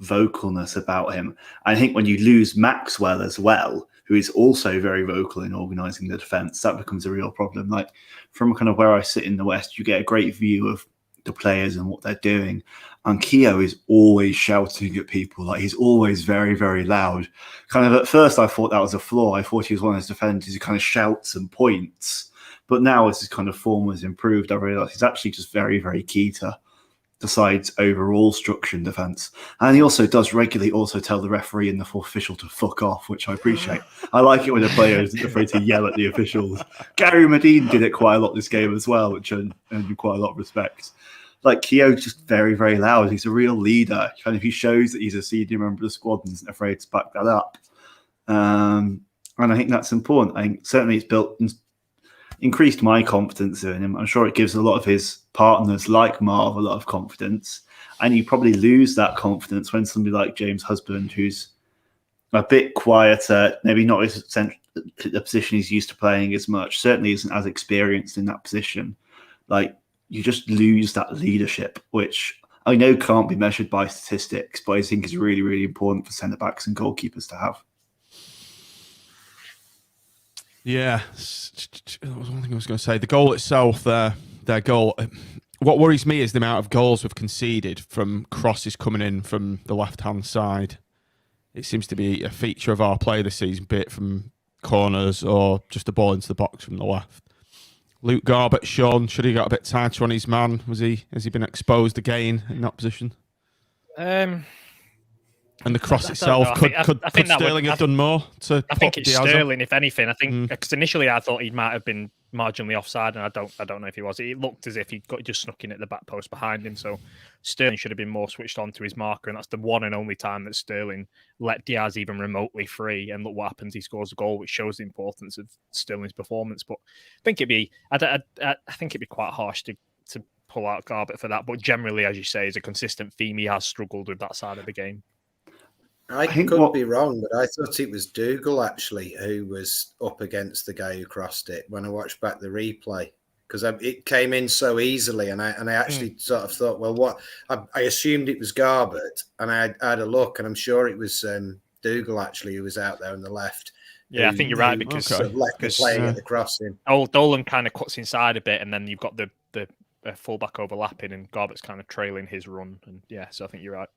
vocalness about him. I think when you lose Maxwell as well, who is also very vocal in organising the defence, that becomes a real problem. Like, from kind of where I sit in the West, you get a great view of the players and what they're doing. And Keogh is always shouting at people. Like, he's always very, very loud. Kind of at first, I thought that was a flaw. I thought he was one of those defenders who kind of shouts and points. But now, as his kind of form has improved, I realised he's actually just very, very key to the side's overall structure and defence. And he also does regularly also tell the referee and the fourth official to fuck off, which I appreciate. I like it when a player isn't afraid to yell at the officials. Gary Madine did it quite a lot this game as well, which earned quite a lot of respect. Like, Keogh's just very, very loud. He's a real leader. Kind of, he shows that he's a senior member of the squad and isn't afraid to back that up. And I think that's important. I think certainly it's increased my confidence in him. I'm sure it gives a lot of his partners like Marv a lot of confidence. And you probably lose that confidence when somebody like James Husband, who's a bit quieter, maybe not as the position he's used to playing as much, certainly isn't as experienced in that position. Like, you just lose that leadership, which I know can't be measured by statistics, but I think is really, really important for centre-backs and goalkeepers to have. Yeah, that was one thing I was going to say. The goal itself, their goal. What worries me is the amount of goals we've conceded from crosses coming in from the left-hand side. It seems to be a feature of our play this season, be it from corners or just a ball into the box from the left. Luke Garbett, Sean, should he got a bit tighter on his man? Has he been exposed again in that position? And the cross itself, could Sterling have done more to I think it's Diaz Sterling, if anything. I think because initially I thought he might have been marginally offside, and I don't know if he was. It looked as if he got just snuck in at the back post behind him. So Sterling should have been more switched on to his marker, and that's the one and only time that Sterling let Diaz even remotely free. And look what happens: he scores a goal, which shows the importance of Sterling's performance. But I think I think it'd be quite harsh to pull out Garbett for that. But generally, as you say, is a consistent theme. He has struggled with that side of the game. I think could what be wrong, but I thought it was Dougal actually who was up against the guy who crossed it when I watched back the replay, because it came in so easily, and I actually sort of thought, well, what I assumed it was Garbett, and I had a look, and I'm sure it was Dougal actually who was out there on the left. Yeah, I think you're right, because sort of left the playing at the crossing. Dolan kind of cuts inside a bit, and then you've got the fullback overlapping, and Garbett's kind of trailing his run. And yeah, so I think you're right.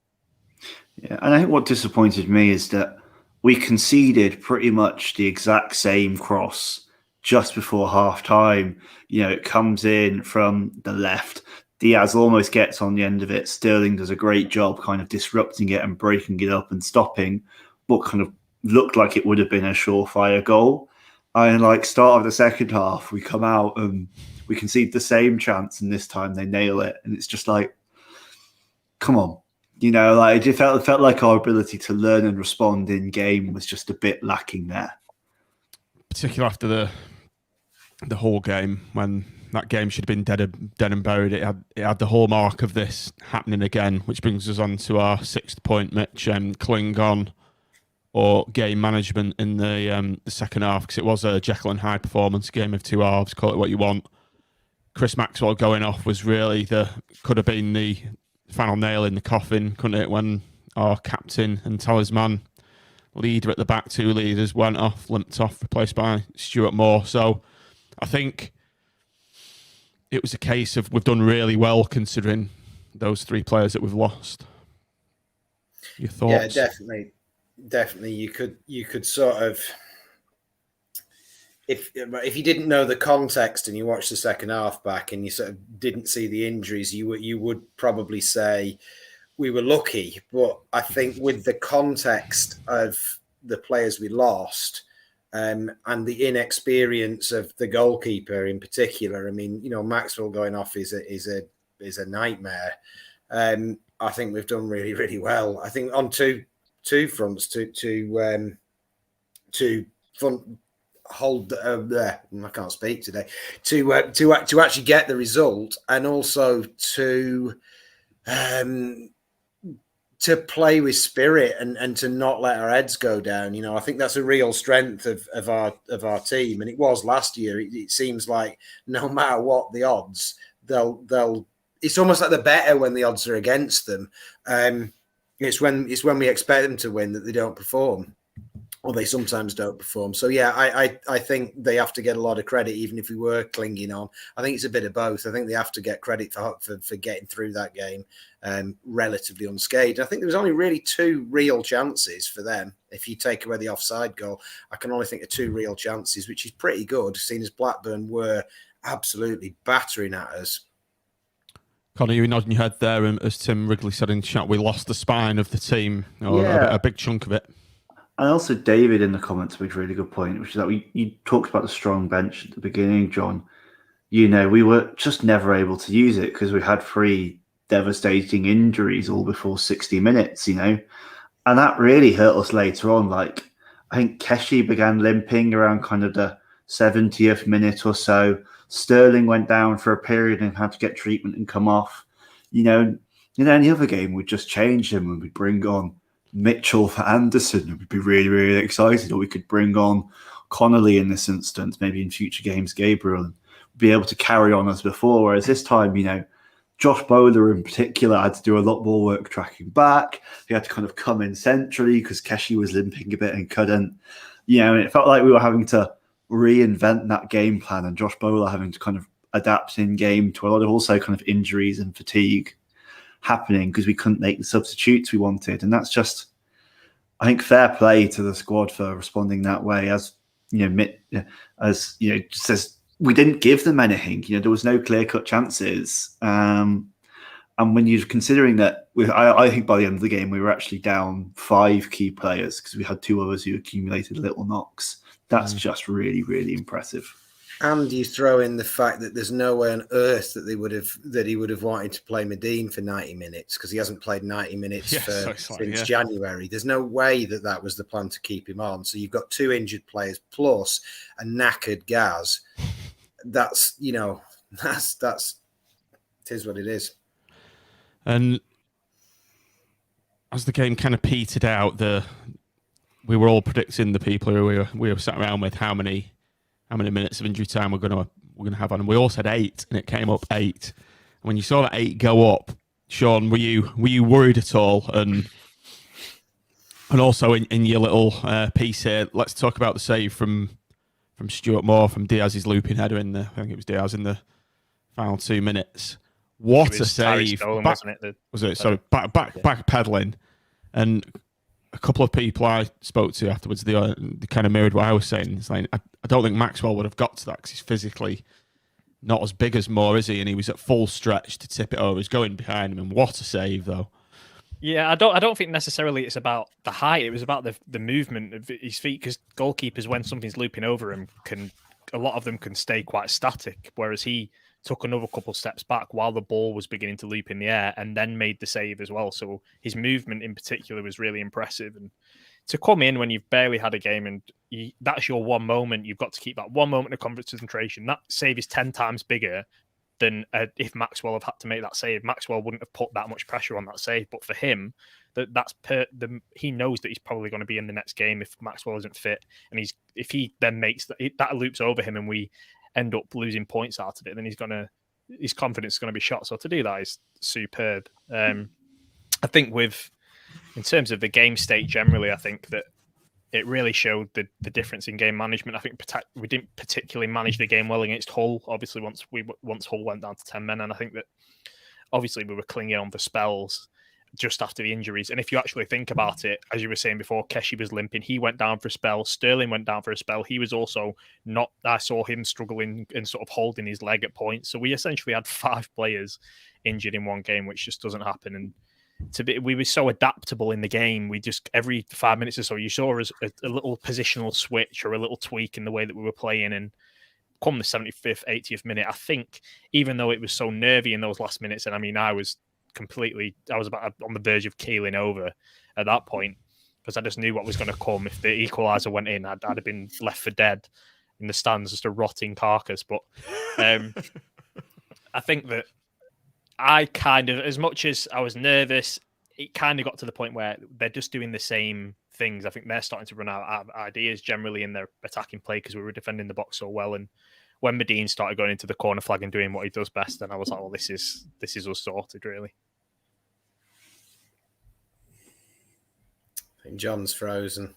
Yeah, and I think what disappointed me is that we conceded pretty much the exact same cross just before half time. It comes in from the left. Diaz almost gets on the end of it. Sterling does a great job kind of disrupting it and breaking it up and stopping what kind of looked like it would have been a surefire goal. And start of the second half, we come out and we concede the same chance, and this time they nail it. And it's just like, come on. It felt like our ability to learn and respond in game was just a bit lacking there. Particularly after the whole game, when that game should have been dead and buried. It had the hallmark of this happening again, which brings us on to our 6th point, Mitch. Cling on or game management in the second half, because it was a Jekyll and Hyde performance, game of two halves, call it what you want. Chris Maxwell going off was really could have been the final nail in the coffin, couldn't it, when our captain and talisman leader at the back, 2 leaders, went off, limped off, replaced by Stuart Moore. So I think it was a case of we've done really well considering those 3 players that we've lost. Your thoughts? Yeah, definitely. You could sort of, if you didn't know the context and you watched the second half back and you sort of didn't see the injuries, you would probably say we were lucky. But I think with the context of the players we lost, and the inexperience of the goalkeeper in particular, I mean, Maxwell going off is a nightmare. I think we've done really, really well. I think on two fronts to hold. I can't speak today. To actually get the result, and also to play with spirit and to not let our heads go down. I think that's a real strength of our team, and it was last year. It seems like no matter what the odds, they'll. It's almost like they're better when the odds are against them. It's when we expect them to win that they don't perform, or they sometimes don't perform. So yeah, I think they have to get a lot of credit, even if we were clinging on. I think it's a bit of both. I think they have to get credit for getting through that game relatively unscathed. I think there was only really 2 real chances for them. If you take away the offside goal, I can only think of 2 real chances, which is pretty good, seeing as Blackburn were absolutely battering at us. Connor, you were nodding your head there, and as Tim Wrigley said in chat, we lost the spine of the team, or a big chunk of it. And also David in the comments made a really good point, which is that you talked about the strong bench at the beginning, John. We were just never able to use it because we had 3 devastating injuries all before 60 minutes, and that really hurt us later on. I think Keshi began limping around kind of the 70th minute or so. Sterling went down for a period and had to get treatment and come off. In any other game, we'd just change him and we'd bring on Mitchell for Anderson, and we'd be really, really excited. Or we could bring on Connolly in this instance, maybe in future games, Gabriel, and be able to carry on as before. Whereas this time, Josh Bowler in particular had to do a lot more work tracking back. He had to kind of come in centrally because Keshi was limping a bit and couldn't. And it felt like we were having to reinvent that game plan, and Josh Bowler having to kind of adapt in game to a lot of also kind of injuries and fatigue happening because we couldn't make the substitutes we wanted. And that's just, I think, fair play to the squad for responding that way. As says, we didn't give them anything. There was no clear-cut chances. And when you're considering that, I think by the end of the game we were actually down 5 key players because we had 2 others who accumulated little knocks. That's just really, really impressive. And you throw in the fact that there's no way on earth that he would have wanted to play Madine for 90 minutes because he hasn't played 90 minutes since January. There's no way that was the plan to keep him on. So you've got 2 injured players plus a knackered Gaz. That's it is what it is. And as the game kind of petered out, we were all predicting the people who we were sat around with how many minutes of injury time we're gonna have on, and we all said 8, and it came up 8. And when you saw that 8 go up, Sean, were you worried at all? And also in your little piece here, let's talk about the save from Stuart Moore from Diaz's looping header I think it was Diaz in the final 2 minutes. What a save! Wasn't it? Was it? So back pedaling, and a couple of people I spoke to afterwards, they kind of mirrored what I was saying. It's like I don't think Maxwell would have got to that because he's physically not as big as Moore, is he? And he was at full stretch to tip it over. He's going behind him, and what a save though! Yeah, I don't think necessarily it's about the height. It was about the movement of his feet, because goalkeepers, when something's looping over him, a lot of them can stay quite static, whereas he took another couple steps back while the ball was beginning to loop in the air and then made the save as well. So his movement in particular was really impressive. And to come in when you've barely had a game and that's your one moment, you've got to keep that one moment of concentration. That save is 10 times bigger than if Maxwell had had to make that save. Maxwell wouldn't have put that much pressure on that save, but for him, he knows that he's probably going to be in the next game if Maxwell isn't fit, and if he then makes that loops over him and we end up losing points out of it, then his confidence is going to be shot. So to do that is superb. I think in terms of the game state generally, I think that it really showed the difference in game management. I think we didn't particularly manage the game well against Hull. Obviously, once Hull went down to 10 men, and I think that obviously we were clinging on for spells just after the injuries. And if you actually think about it, as you were saying before, Keshi was limping. He went down for a spell. Sterling went down for a spell. He was also not. I saw him struggling and sort of holding his leg at points. So we essentially had 5 players injured in one game, which just doesn't happen. And we were so adaptable in the game. We just every 5 minutes or so, you saw us a little positional switch or a little tweak in the way that we were playing. And come the 75th, 80th minute, I think, even though it was so nervy in those last minutes, and I mean, I was about on the verge of keeling over at that point, because I just knew what was going to come. If the equaliser went in, I'd have been left for dead in the stands, just a rotting carcass. But I think that I kind of, as much as I was nervous, it kind of got to the point where they're just doing the same things. I think they're starting to run out of ideas generally in their attacking play, because we were defending the box so well. And when Madine started going into the corner flag and doing what he does best, then I was like, well, this is us sorted, really. I think John's frozen.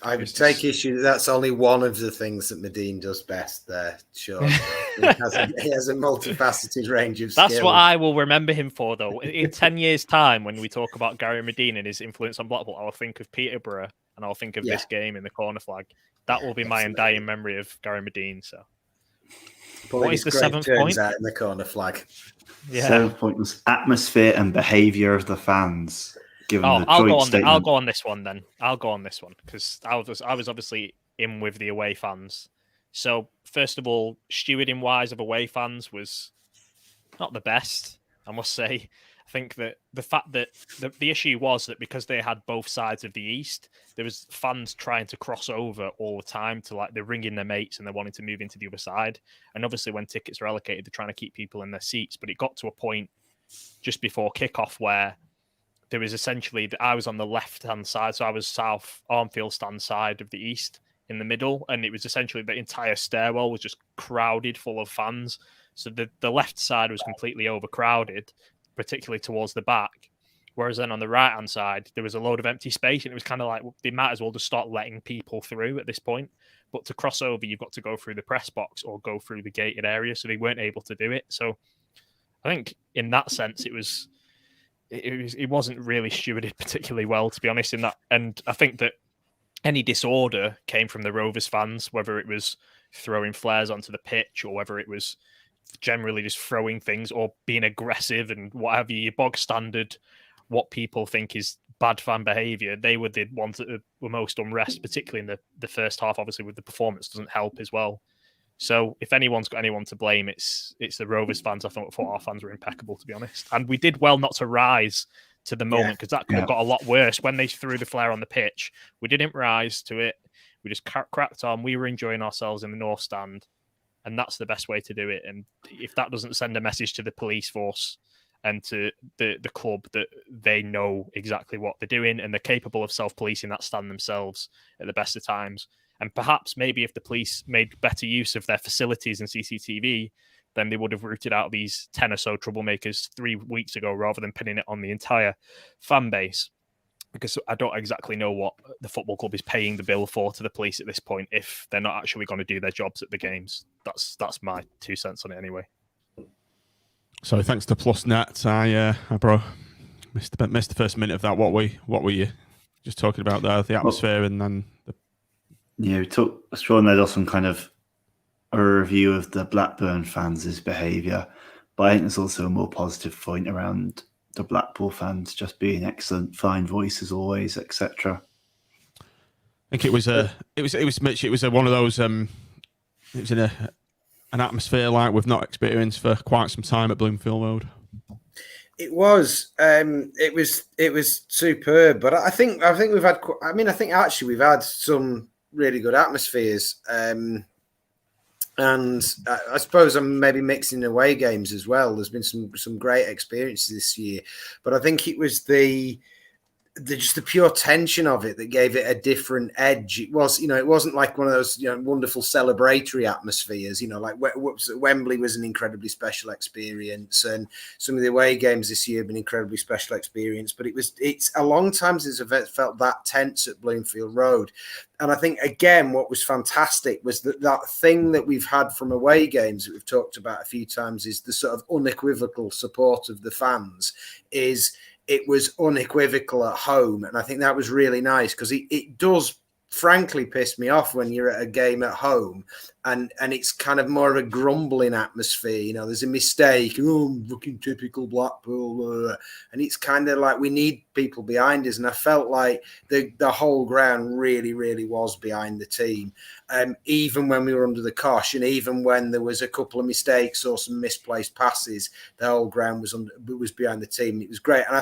I would take issue that's only one of the things that Madine does best there, sure. He has a multifaceted range of skills. That's what I will remember him for, though. In 10 years' time, when we talk about Gary Madine and his influence on Blackpool, I'll think of Peterborough and I'll think of this game in the corner flag. That will be my undying memory of Gary Madine. So, what is the 7th point? Out in the corner flag. Yeah. 7th point was atmosphere and behaviour of the fans. I'll go on this one then. I'll go on this one because I was obviously in with the away fans. So first of all, stewarding wise of away fans was not the best, I must say. I think that the fact that the issue was that because they had both sides of the east, there was fans trying to cross over all the time to they're ringing their mates and they're wanting to move into the other side. And obviously when tickets are allocated, they're trying to keep people in their seats. But it got to a point just before kickoff where there was essentially, I was on the left-hand side, so I was South Armfield stand side of the east in the middle, and it was essentially the entire stairwell was just crowded full of fans. So the left side was completely overcrowded, particularly towards the back. Whereas then on the right-hand side, there was a load of empty space, and it was kind of like, they might as well just start letting people through at this point. But to cross over, you've got to go through the press box or go through the gated area, so they weren't able to do it. So I think in that sense, it wasn't really stewarded particularly well, to be honest, in that. And I think that any disorder came from the Rovers fans, whether it was throwing flares onto the pitch or whether it was generally just throwing things or being aggressive and whatever, your bog standard, what people think is bad fan behaviour. They were the ones that were most unrest, particularly in the first half, obviously, with the performance doesn't help as well. So if anyone's got anyone to blame, it's the Rovers fans. I thought our fans were impeccable, to be honest. And we did well not to rise to the moment, because that could have got a lot worse. When they threw the flare on the pitch, we didn't rise to it. We just cracked on. We were enjoying ourselves in the North Stand. And that's the best way to do it. And if that doesn't send a message to the police force and to the club that they know exactly what they're doing and they're capable of self-policing that stand themselves at the best of times. And perhaps maybe if the police made better use of their facilities and CCTV, then they would have rooted out these 10 or so troublemakers 3 weeks ago rather than pinning it on the entire fan base. Because I don't exactly know what the football club is paying the bill for to the police at this point if they're not actually going to do their jobs at the games. That's my 2 cents on it anyway. So thanks to PlusNet, I missed the first minute of that. What were you just talking about there? The atmosphere and then Sean led us on kind of a review of the Blackburn fans' behaviour, but I think there's also a more positive point around the Blackpool fans just being excellent, fine voices always, etc. I think it was Mitch. It was one of those. It was in an atmosphere like we've not experienced for quite some time at Bloomfield Road. It was. It was superb. But I think we've had. I think actually we've had some really good atmospheres. And I suppose I'm maybe mixing away games as well. There's been some great experiences this year, but I think it was the pure tension of it that gave it a different edge. It was, it wasn't like one of those, wonderful celebratory atmospheres. Like Wembley was an incredibly special experience, and some of the away games this year have been incredibly special experience. But it's a long time since I've felt that tense at Bloomfield Road. And I think, again, what was fantastic was that thing that we've had from away games that we've talked about a few times is the sort of unequivocal support of the fans. It was unequivocal at home. And I think that was really nice because it does frankly piss me off when you're at a game at home and it's kind of more of a grumbling atmosphere. There's a mistake. Oh, fucking typical Blackpool. And it's kind of like we need people behind us. And I felt like the whole ground really, really was behind the team. Even when we were under the cosh and even when there was a couple of mistakes or some misplaced passes, the whole ground was behind the team. It was great. And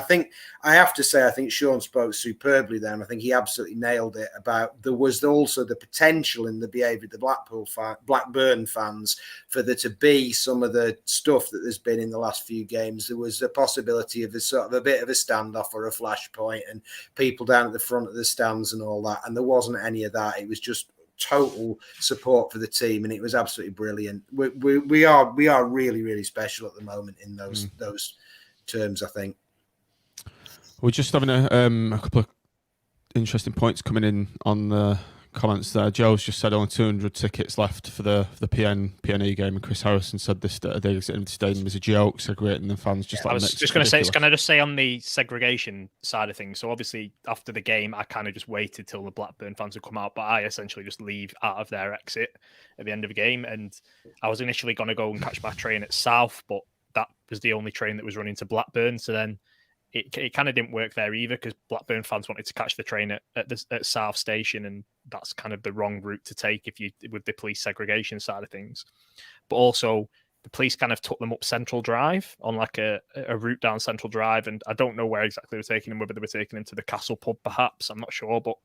I have to say, I think Sean spoke superbly there. And I think he absolutely nailed it about there was also the potential in the behaviour of the Blackburn fans for there to be some of the stuff that there's been in the last few games. There was a possibility of a bit of a standoff or a flashpoint and people down at the front of the stands and all that. And there wasn't any of that. It was just total support for the team, and it was absolutely brilliant. We are really, really special at the moment in those terms, I think. We're just having a couple of interesting points coming in on the comments there. Joe's just said only 200 tickets left for the PNE game, and Chris Harrison said the stadium was a joke, segregating the fans. I was just going to say, can I just say on the segregation side of things? So obviously after the game, I kind of just waited till the Blackburn fans would come out, but I essentially just leave out of their exit at the end of the game. And I was initially going to go and catch my train at South, but that was the only train that was running to Blackburn. So then it kind of didn't work there either because Blackburn fans wanted to catch the train at South Station, and that's kind of the wrong route to take with the police segregation side of things. But also the police kind of took them up Central Drive on like a route down Central Drive, and I don't know where exactly they were taking them, whether they were taking them to the Castle pub perhaps, I'm not sure, but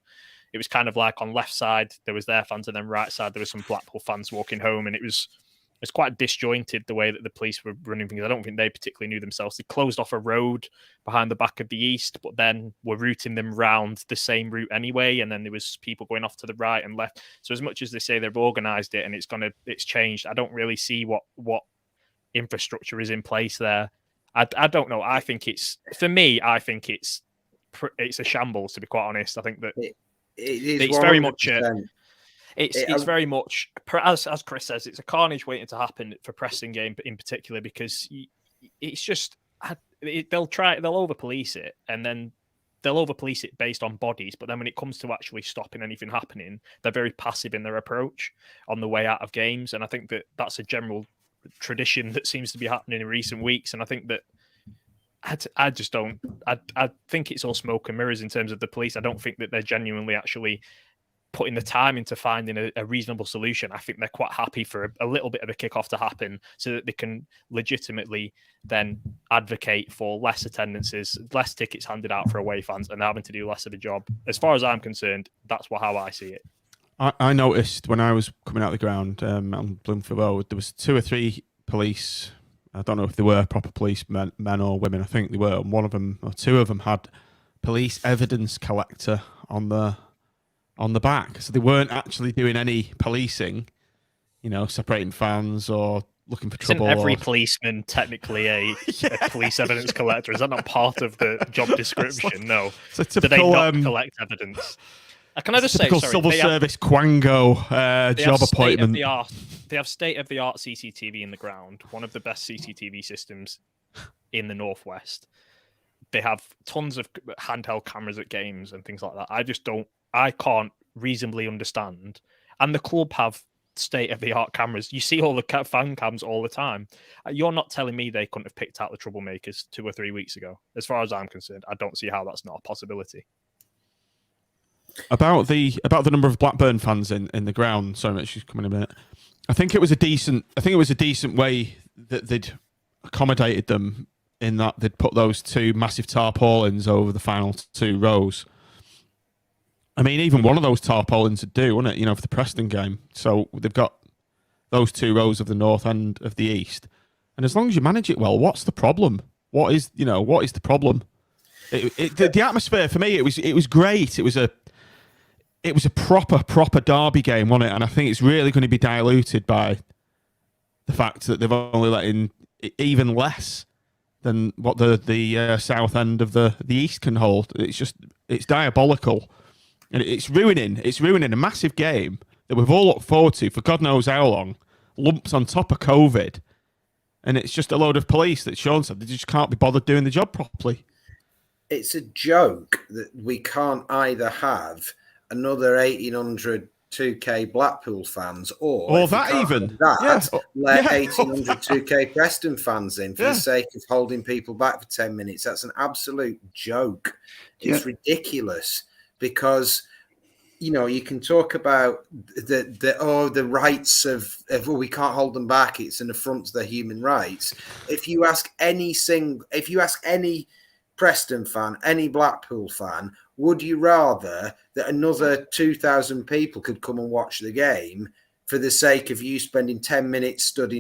it was kind of like on left side there was their fans and then right side there was some Blackpool fans walking home, and it's quite disjointed the way that the police were running things. I don't think they particularly knew themselves. They closed off a road behind the back of the East, but then were routing them round the same route anyway. And then there was people going off to the right and left. So as much as they say they've organised it and it's changed, I don't really see what infrastructure is in place there. I don't know. I think it's a shambles, to be quite honest. I think that it's very much. It's very much, as Chris says, it's a carnage waiting to happen for Preston game in particular, because it's just they'll over police it, and then they'll over police it based on bodies, but then when it comes to actually stopping anything happening, they're very passive in their approach on the way out of games, and I think that that's a general tradition that seems to be happening in recent weeks, and I think that I just don't. I think it's all smoke and mirrors in terms of the police. I don't think that they're genuinely actually putting the time into finding a reasonable solution. I think they're quite happy for a little bit of a kickoff to happen so that they can legitimately then advocate for less attendances, less tickets handed out for away fans, and having to do less of a job. As far as I'm concerned, that's how I see it. I noticed when I was coming out of the ground on Bloomfield Road, there was 2 or 3 police I don't know if they were proper police men or women. I think they were. And one of them or two of them had police evidence collector on the back, so they weren't actually doing any policing. Separating fans or looking for trouble. Isn't every policeman technically a police evidence collector? Is that not part of the job description? No. So Do they not collect evidence? Can I just say, sorry, civil service Quango job appointment. They have state-of-the-art CCTV in the ground, one of the best CCTV systems in the Northwest. They have tons of handheld cameras at games and things like that. I can't reasonably understand. And the club have state-of-the-art cameras. You see all the fan cams all the time. You're not telling me they couldn't have picked out the troublemakers 2 or 3 weeks ago. As far as I'm concerned, I don't see how that's not a possibility. About the number of Blackburn fans in the ground. Sorry, Mitch, she's coming in a minute. I think it was a decent way that they'd accommodated them in that they'd put those 2 massive tarpaulins over the final 2 rows. I mean, even one of those tarpaulins would do, wouldn't it? For the Preston game. So they've got those 2 rows of the north and of the east, and as long as you manage it well, what's the problem? What is the problem? The atmosphere for me, it was great. It was a proper derby game, wasn't it? And I think it's really going to be diluted by the fact that they've only let in even less than what the south end of the east can hold. It's diabolical. And it's ruining a massive game that we've all looked forward to for God knows how long, lumps on top of COVID. And it's just a load of police that Sean said they just can't be bothered doing the job properly. It's a joke that we can't either have another 1,800 2K Blackpool fans or that even. Let 1,800 2K Preston fans in for the sake of holding people back for 10 minutes. That's an absolute joke. It's ridiculous. Because, you can talk about the rights of we can't hold them back. It's an affront to their human rights. If you ask any Preston fan, any Blackpool fan, would you rather that another 2,000 people could come and watch the game for the sake of you spending 10 minutes stood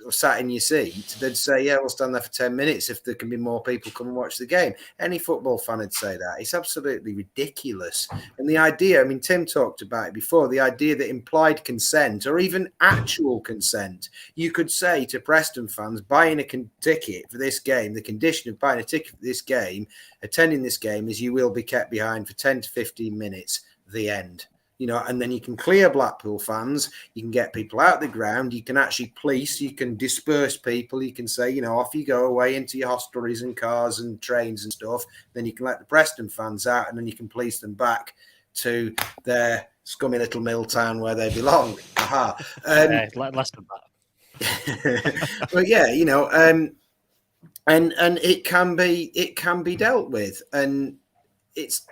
or sat in your seat? They'd say, yeah, we'll stand there for 10 minutes if there can be more people come and watch the game. Any football fan would say that. It's absolutely ridiculous. And the idea, Tim talked about it before, the idea that implied consent or even actual consent, you could say to Preston fans, buying a ticket for this game, the condition of buying a ticket for this game, attending this game, is you will be kept behind for 10 to 15 minutes, the end. And then you can clear Blackpool fans, you can get people out the ground, you can actually police, you can disperse people, you can say, off you go away into your hostelries and cars and trains and stuff. Then you can let the Preston fans out and then you can police them back to their scummy little mill town where they belong. Less than that. But yeah, and it can be dealt with. And it's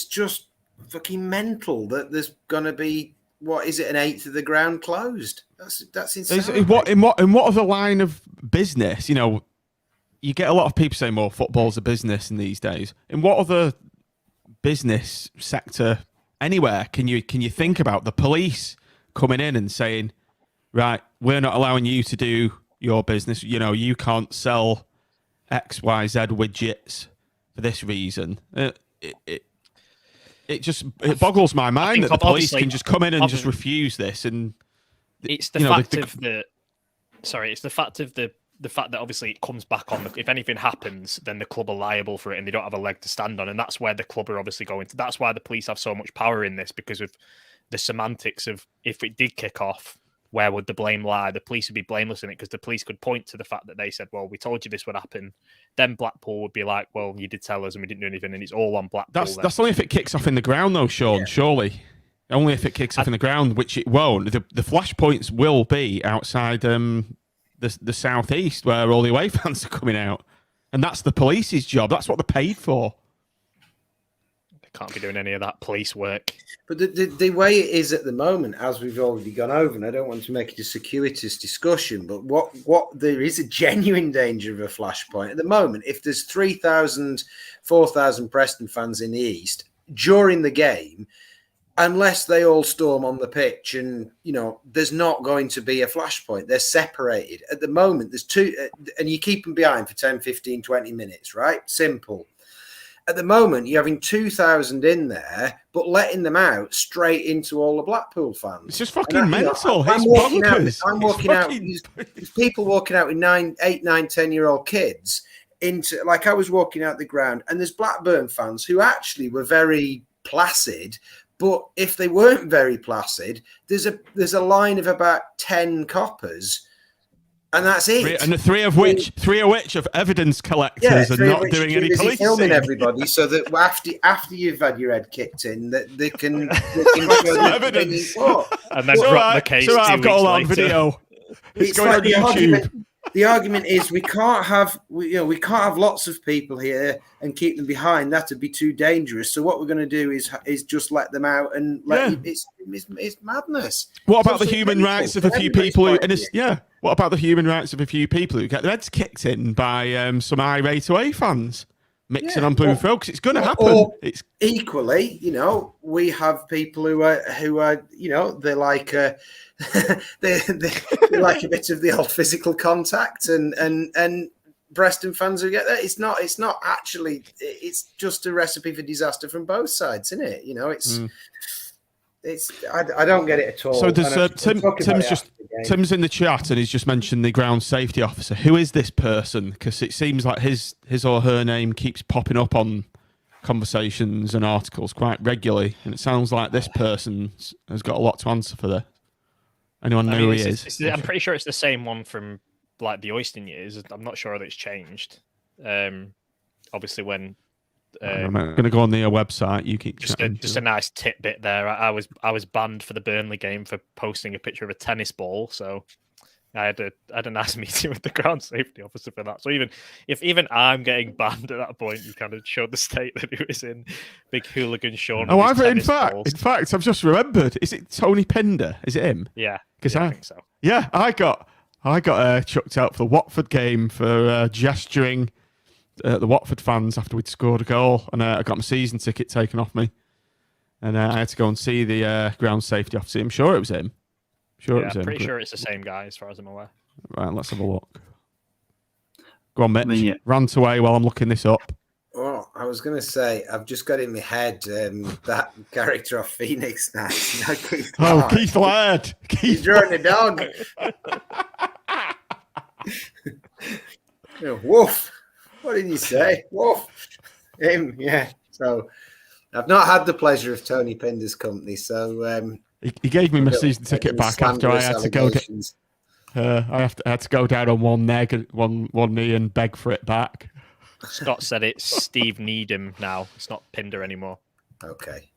just fucking mental that there's going to be, what is it, an eighth of the ground closed? That's insane. In what other line of business, you get a lot of people saying, well, football's a business in these days. In what other business sector anywhere can you think about the police coming in and saying, right, we're not allowing you to do your business, you can't sell XYZ widgets for this reason? It boggles my mind that the police can just come in and just refuse this. And it's the fact of the fact that obviously it comes back on. If anything happens, then the club are liable for it, and they don't have a leg to stand on. And that's where the club are obviously going to. That's why the police have so much power in this, because of the semantics of, if it did kick off, where would the blame lie? The police would be blameless in it, because the police could point to the fact that they said, well, we told you this would happen. Then Blackpool would be like, well, you did tell us and we didn't do anything, and it's all on Blackpool. That's only if it kicks off in the ground, though, Sean, surely. Only if it kicks off in the ground, which it won't. The flashpoints will be outside the southeast, where all the away fans are coming out. And that's the police's job. That's what they're paid for. Can't be doing any of that police work. But the way it is at the moment, as we've already gone over, and I don't want to make it a circuitous discussion, but what there is a genuine danger of a flashpoint at the moment. If there's 3,000, 4,000 Preston fans in the East during the game, unless they all storm on the pitch and, there's not going to be a flashpoint. They're separated. At the moment, there's two, and you keep them behind for 10, 15, 20 minutes, right? Simple. At the moment, you're having 2,000 in there, but letting them out straight into all the Blackpool fans. It's just fucking mental. I'm walking out. There's people walking out with 8, 9, 10-year-old kids into, like, I was walking out the ground, and there's Blackburn fans who actually were very placid. But if they weren't very placid, there's a line of about 10 coppers, and that's it. And three of which of evidence collectors are not doing any policing. Filming everybody so that after you've had your head kicked in, that they can show evidence. And then drop the case. So I've got a lot of video. It's going like on YouTube. The argument is we can't have lots of people here and keep them behind. That'd be too dangerous. So what we're going to do is just let them out and it's madness. What about the human rights of a few people who? What about the human rights of a few people who get their heads kicked in by some irate away fans mixing on Bloomfield Road? Because it's going to happen. It's equally, we have people who are they're like. they like a bit of the old physical contact and Preston fans who get that. It's not actually. It's just a recipe for disaster from both sides, isn't it? I don't get it at all. So there's Tim's in the chat and he's just mentioned the ground safety officer. Who is this person? Because it seems like his or her name keeps popping up on conversations and articles quite regularly, and it sounds like this person has got a lot to answer for this. Anyone know who he is? I'm pretty sure it's the same one from like the Oyston years. I'm not sure that it's changed. Obviously, when I'm going to go on the website. You keep just a nice tidbit there. I was banned for the Burnley game for posting a picture of a tennis ball. So I had a nice meeting with the ground safety officer for that. So even I'm getting banned at that point, you kind of showed the state that he was in. Big hooligan Sean. Oh, in fact, I've just remembered. Is it Tony Pinder? Is it him? Yeah, I think so. Yeah, I got chucked out for the Watford game for gesturing at the Watford fans after we'd scored a goal, and I got my season ticket taken off me, and I had to go and see the ground safety officer. I'm sure it was him. I'm pretty sure it's the same guy as far as I'm aware. Right, let's have a look. Go on, Mitch. Rant away while I'm looking this up. Oh, I was going to say, I've just got in my head that character of Phoenix now. Keith Laird. He's drawing a dog. Woof. What did he say? Woof. Him, yeah. So I've not had the pleasure of Tony Pinder's company, so... He gave me my season ticket back after I had to go. I had to go down on one knee and beg for it back. Scott said it's Steve Needham now. It's not Pinder anymore. Okay.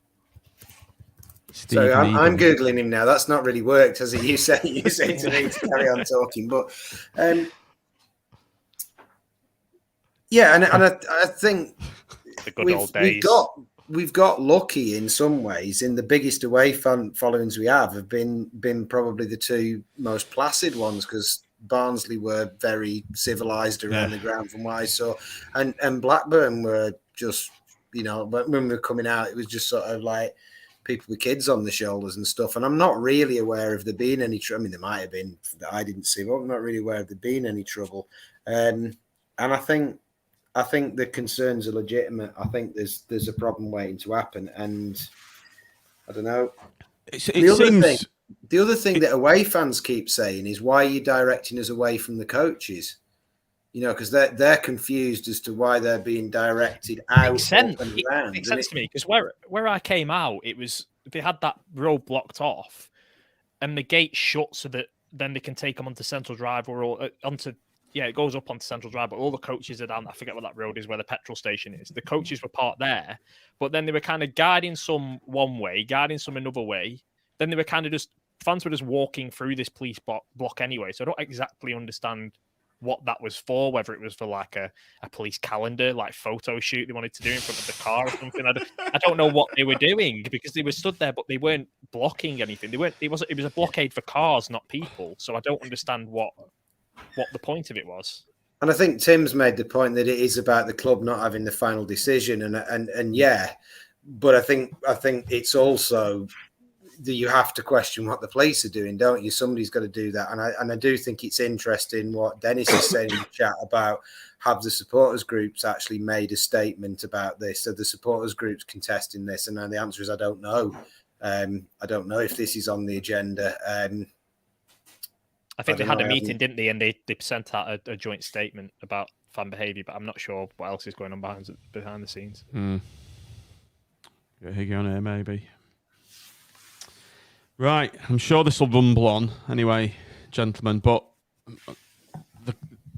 So I'm googling him now. That's not really worked, has it? You say to me to carry on talking, but and I think the good old days. We've got lucky in some ways. In the biggest away fan followings we have been probably the two most placid ones, because Barnsley were very civilised around the ground from what I saw, and Blackburn were just, when we were coming out, it was just sort of like people with kids on the shoulders and stuff. And I'm not really aware of there being any trouble. I mean, there might have been that I didn't see, but I'm not really aware of there being any trouble. And I think the concerns are legitimate. I think there's a problem waiting to happen, and I don't know. The other thing that away fans keep saying is, why are you directing us away from the coaches? Because they're confused as to why they're being directed out. Makes sense. It makes sense to me, because where I came out, it was they had that road blocked off, and the gate shut so that then they can take them onto Central Drive or onto. Yeah, it goes up onto Central Drive, but all the coaches are down. I forget what that road is, where the petrol station is. The coaches were parked there, but then they were kind of guiding some one way, guiding some another way. Then they were kind of fans were just walking through this police block anyway. So I don't exactly understand what that was for, whether it was for like a police calendar, like photo shoot they wanted to do in front of the car or something. I don't know what they were doing, because they were stood there, but they weren't blocking anything. It was a blockade for cars, not people. So I don't understand what the point of it was. And I think Tim's made the point that it is about the club not having the final decision, and yeah, but I think it's also that you have to question what the police are doing, don't you? Somebody's got to do that, and I do think it's interesting what Dennis is saying in the chat about have the supporters groups actually made a statement about this? Are the supporters groups contesting this? And then the answer is I don't know. I don't know if this is on the agenda. I think they had a meeting, didn't they? And they sent out a joint statement about fan behaviour, but I'm not sure what else is going on behind the scenes. Get Higgy on here, maybe. Right, I'm sure this will rumble on anyway, gentlemen, but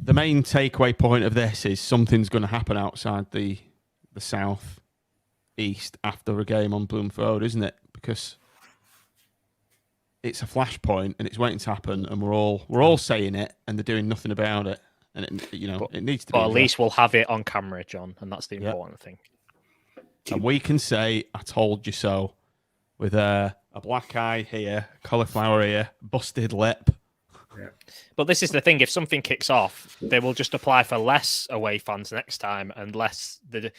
the main takeaway point of this is something's going to happen outside the south east after a game on Bloomfield Road, isn't it? Because it's a flashpoint and it's waiting to happen, and we're all saying it, and they're doing nothing about it, and it needs to be. But at least we'll have it on camera, John, and that's the important thing. And we can say, "I told you so," with a black eye here, cauliflower ear, busted lip. Yeah. But this is the thing: if something kicks off, they will just apply for less away fans next time, and less the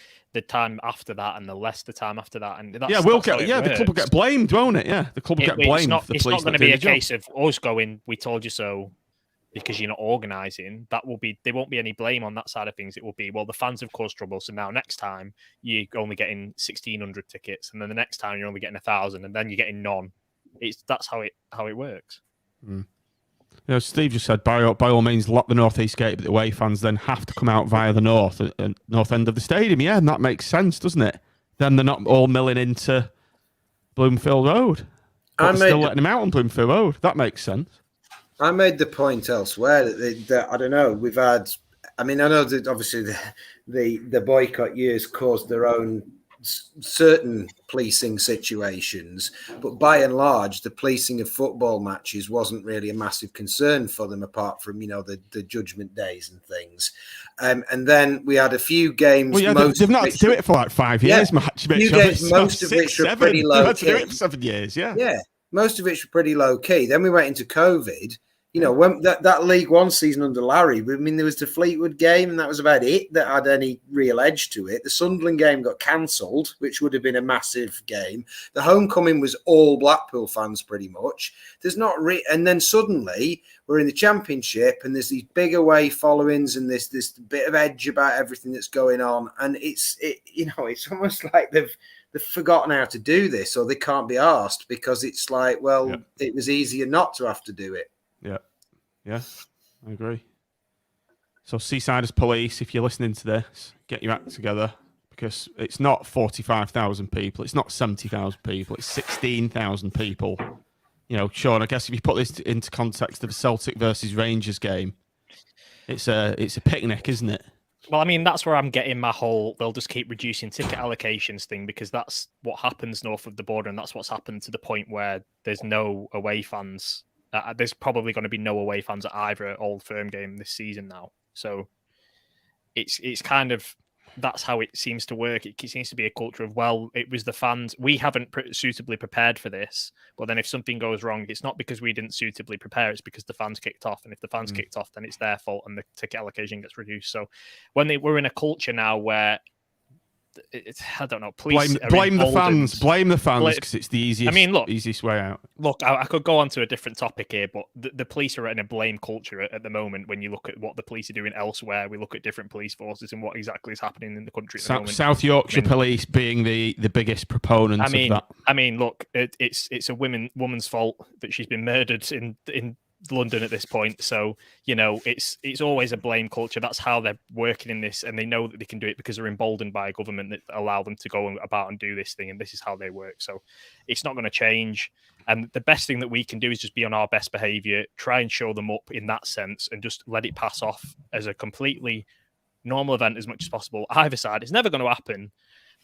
time after that, and the time after that, and that's, the club will get blamed, won't it? Yeah, the club will get blamed. It's not going to be a case of us going, "We told you so," because you're not organising. There won't be any blame on that side of things. It will be, well, the fans have caused trouble, so now next time you're only getting 1,600 tickets, and then the next time you're only getting 1,000, and then you're getting none. That's how it works. Steve just said, by all means, lock the northeast gate, but the away fans then have to come out via the north end of the stadium. Yeah, and that makes sense, doesn't it? Then they're not all milling into Bloomfield Road. But they're still letting them out on Bloomfield Road. That makes sense. I made the point elsewhere that I don't know. We've had. I mean, I know that obviously the boycott years caused their own certain policing situations, but by and large, the policing of football matches wasn't really a massive concern for them, apart from the judgment days and things. And then we had a few games. Well, yeah, they've not had to do it for like 5 years. Yeah, few games, most of which were pretty low key. They've had to do it for 7 years. Yeah, most of which were pretty low key. Then we went into COVID. When that League One season under Larry, I mean, there was the Fleetwood game, and that was about it that had any real edge to it. The Sunderland game got cancelled, which would have been a massive game. The homecoming was all Blackpool fans, pretty much. There's not, and then suddenly we're in the Championship, and there's these big away followings, and this bit of edge about everything that's going on, and it's almost like they've forgotten how to do this, or they can't be asked, because it's like, it was easier not to have to do it. Yeah, I agree. So Seasiders Police, if you're listening to this, get your act together, because it's not 45,000 people, it's not 70,000 people, it's 16,000 people. Sean, I guess if you put this into context of a Celtic versus Rangers game, it's a picnic, isn't it? Well, I mean, that's where I'm getting my whole, they'll just keep reducing ticket allocations thing, because that's what happens north of the border, and that's what's happened to the point where there's no away fans. There's probably going to be no away fans at either Old Firm game this season now. So it's kind of, that's how it seems to work. It seems to be a culture of, it was the fans. We haven't suitably prepared for this. But then if something goes wrong, it's not because we didn't suitably prepare. It's because the fans kicked off. And if the fans kicked off, then it's their fault and the ticket allocation gets reduced. So we're in a culture now where, I don't know. Blame the fans. Blame the fans, because it's the easiest. Easiest way out. Look, I could go on to a different topic here, but the police are in a blame culture at the moment. When you look at what the police are doing elsewhere, we look at different police forces and what exactly is happening in the country at the moment. South Yorkshire Police being the biggest proponents of that. I mean, look, it's a woman's fault that she's been murdered in London at this point, so it's always a blame culture. That's how they're working in this, and they know that they can do it because they're emboldened by a government that allow them to go about and do this thing, and this is how they work. So it's not going to change, and the best thing that we can do is just be on our best behavior, try and show them up in that sense, and just let it pass off as a completely normal event as much as possible. Either side, it's never going to happen,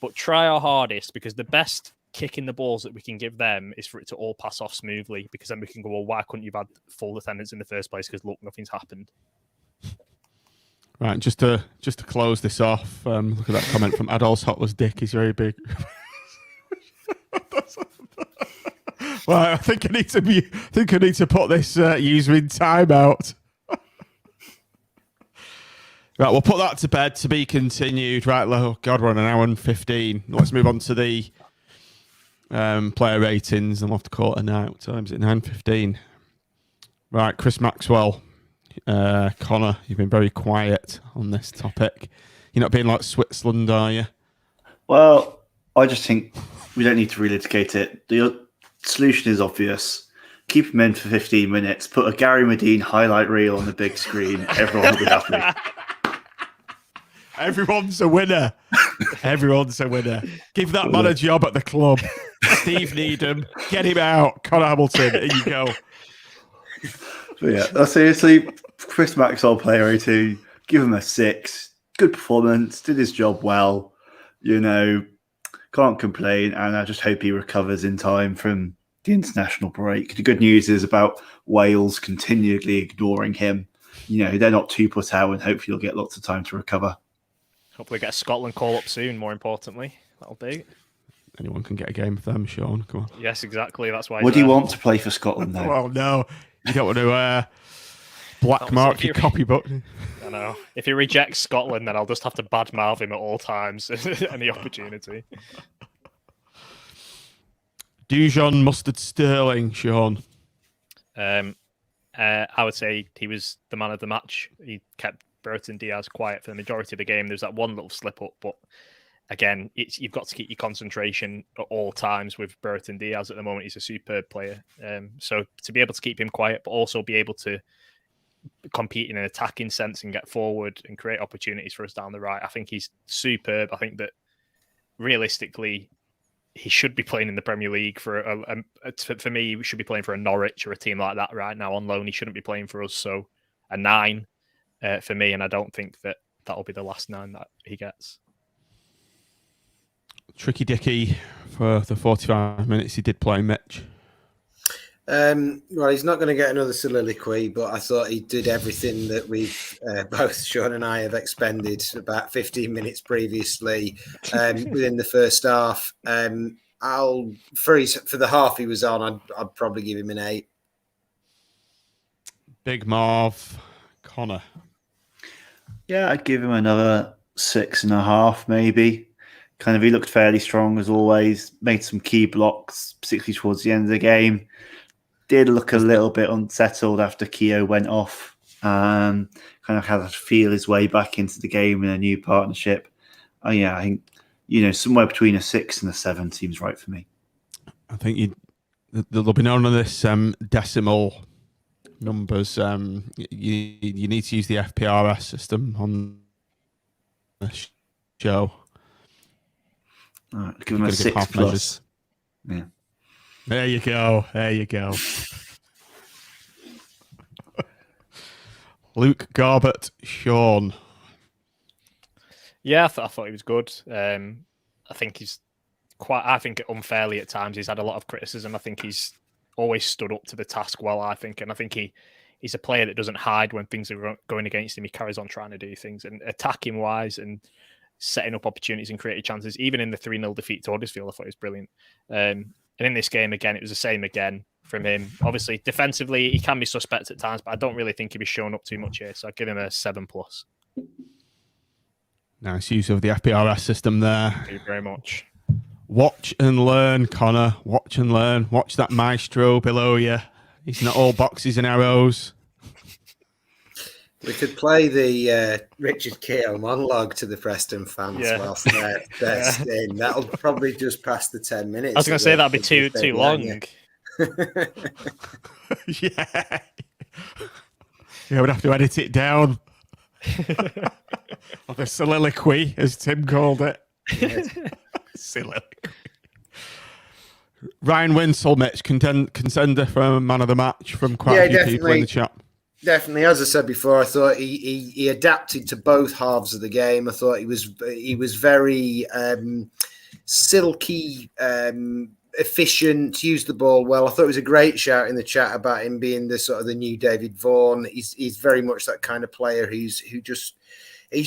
but try our hardest, because the best kick in the balls that we can give them is for it to all pass off smoothly, because then we can go, well, why couldn't you have had full attendance in the first place? Because look, nothing's happened. Right, just to close this off, look at that comment from Adolf's Hot was Dick. He's very big. Well, I think I need to put this user in timeout. Right, we'll put that to bed, to be continued. Right, oh God, we're on an hour and 15. Let's move on to the player ratings, and we'll have to call it a night. What time is it? 9:15. Right, Chris Maxwell. Connor, you've been very quiet on this topic. You're not being like Switzerland, are you? Well, I just think we don't need to relitigate it. The solution is obvious. Keep him in for 15 minutes. Put a Gary Madine highlight reel on the big screen. Everyone will be happy. Everyone's a winner. Everyone's a winner. Give that man a job at the club. Steve Needham. Get him out. Connor Hamilton. Here you go. But yeah, seriously, Chris Maxwell, player 18, give him a 6. Good performance. Did his job well. Can't complain. And I just hope he recovers in time from the international break. The good news is about Wales continually ignoring him. They're not too put out, and hopefully he'll get lots of time to recover. Hopefully get a Scotland call up soon, more importantly. That'll do. Anyone can get a game of them, Sean. Come on. Yes, exactly. That's why. Would you want to play for Scotland, though? Well, no. You don't want to black mark your copybook. I know. If he rejects Scotland, then I'll just have to badmouth him at all times, any opportunity. Dujon, Mustard, Sterling, Sean. I would say he was the man of the match. He kept Brereton Diaz quiet for the majority of the game. There's that one little slip up, but again, you've got to keep your concentration at all times with Brereton Diaz at the moment. He's a superb player. So to be able to keep him quiet, but also be able to compete in an attacking sense and get forward and create opportunities for us down the right, I think he's superb. I think that realistically, he should be playing in the Premier League for me. He should be playing for a Norwich or a team like that right now on loan. He shouldn't be playing for us. So a 9 for me, and I don't think that that'll be the last 9 that he gets. Tricky Dicky for the 45 minutes he did play, Mitch. Well, he's not going to get another soliloquy, but I thought he did everything that we've both Sean and I have expended about 15 minutes previously within the first half. For the half he was on, I'd probably give him an 8. Big Marv, Connor. Yeah, I'd give him another 6.5, maybe. He looked fairly strong as always. Made some key blocks, particularly towards the end of the game. Did look a little bit unsettled after Keogh went off. Had to feel his way back into the game in a new partnership. I think somewhere between a 6 and a 7 seems right for me. I think there'll be none of this decimal numbers. You need to use the FPRS system on the show. All right, give him a 6 plus. Measures. Yeah. There you go. There you go. Luke Garbett, Sean. Yeah, I thought he was good. I think he's I think unfairly at times he's had a lot of criticism. I think he's always stood up to the task well, I think. And I think he's a player that doesn't hide when things are going against him. He carries on trying to do things, and attacking wise and setting up opportunities and creating chances. Even in the 3-0 defeat to Huddersfield, I thought he was brilliant. And in this game, again, it was the same again from him. Obviously, defensively, he can be suspect at times, but I don't really think he'll be showing up too much here. So I'd give him a 7+. Nice use of the FPRS system there. Thank you very much. Watch and learn, Connor. Watch and learn. Watch that maestro below you. He's not all boxes and arrows. We could play the Richard Keogh monologue to the Preston fans whilst they're staying. That'll probably just pass the 10 minutes. I was going to say that'd be too long. Yeah. Yeah, we'd have to edit it down. Or the soliloquy, as Tim called it. Soliloquy. Ryan Winsell, Mitch, contender for man of the match from quite a few people in the chat. Definitely, as I said before, I thought he adapted to both halves of the game. I thought he was very silky, efficient, used the ball well. I thought it was a great shout in the chat about him being the new David Vaughan. He's very much that kind of player he's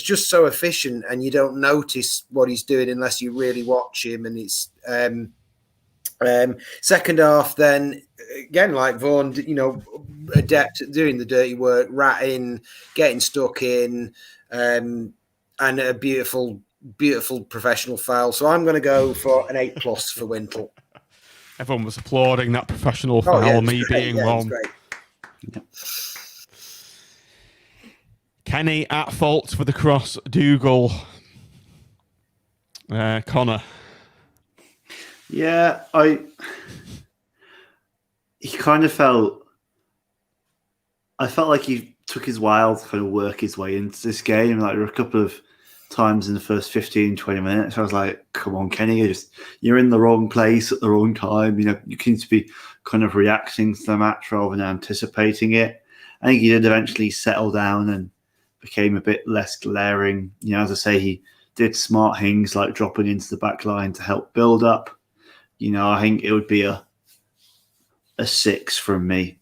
just so efficient, and you don't notice what he's doing unless you really watch him. And it's second half, then again, like Vaughan, adept at doing the dirty work, ratting, getting stuck in, and a beautiful professional foul. So I'm going to go for an 8+ for Wintle. Everyone was applauding that professional foul, me being wrong. Yeah. Kenny at fault for the cross. Dougal. Connor. Yeah, he kind of felt. I felt like he took his while to kind of work his way into this game. Like there were a couple of times in the first 15, 20 minutes, I was like, "Come on, Kenny, you're in the wrong place at the wrong time." You know, you seem to be kind of reacting to the match rather than anticipating it. I think he did eventually settle down and became a bit less glaring. You know, as I say, he did smart things like dropping into the back line to help build up. You know, I think it would be a 6 from me.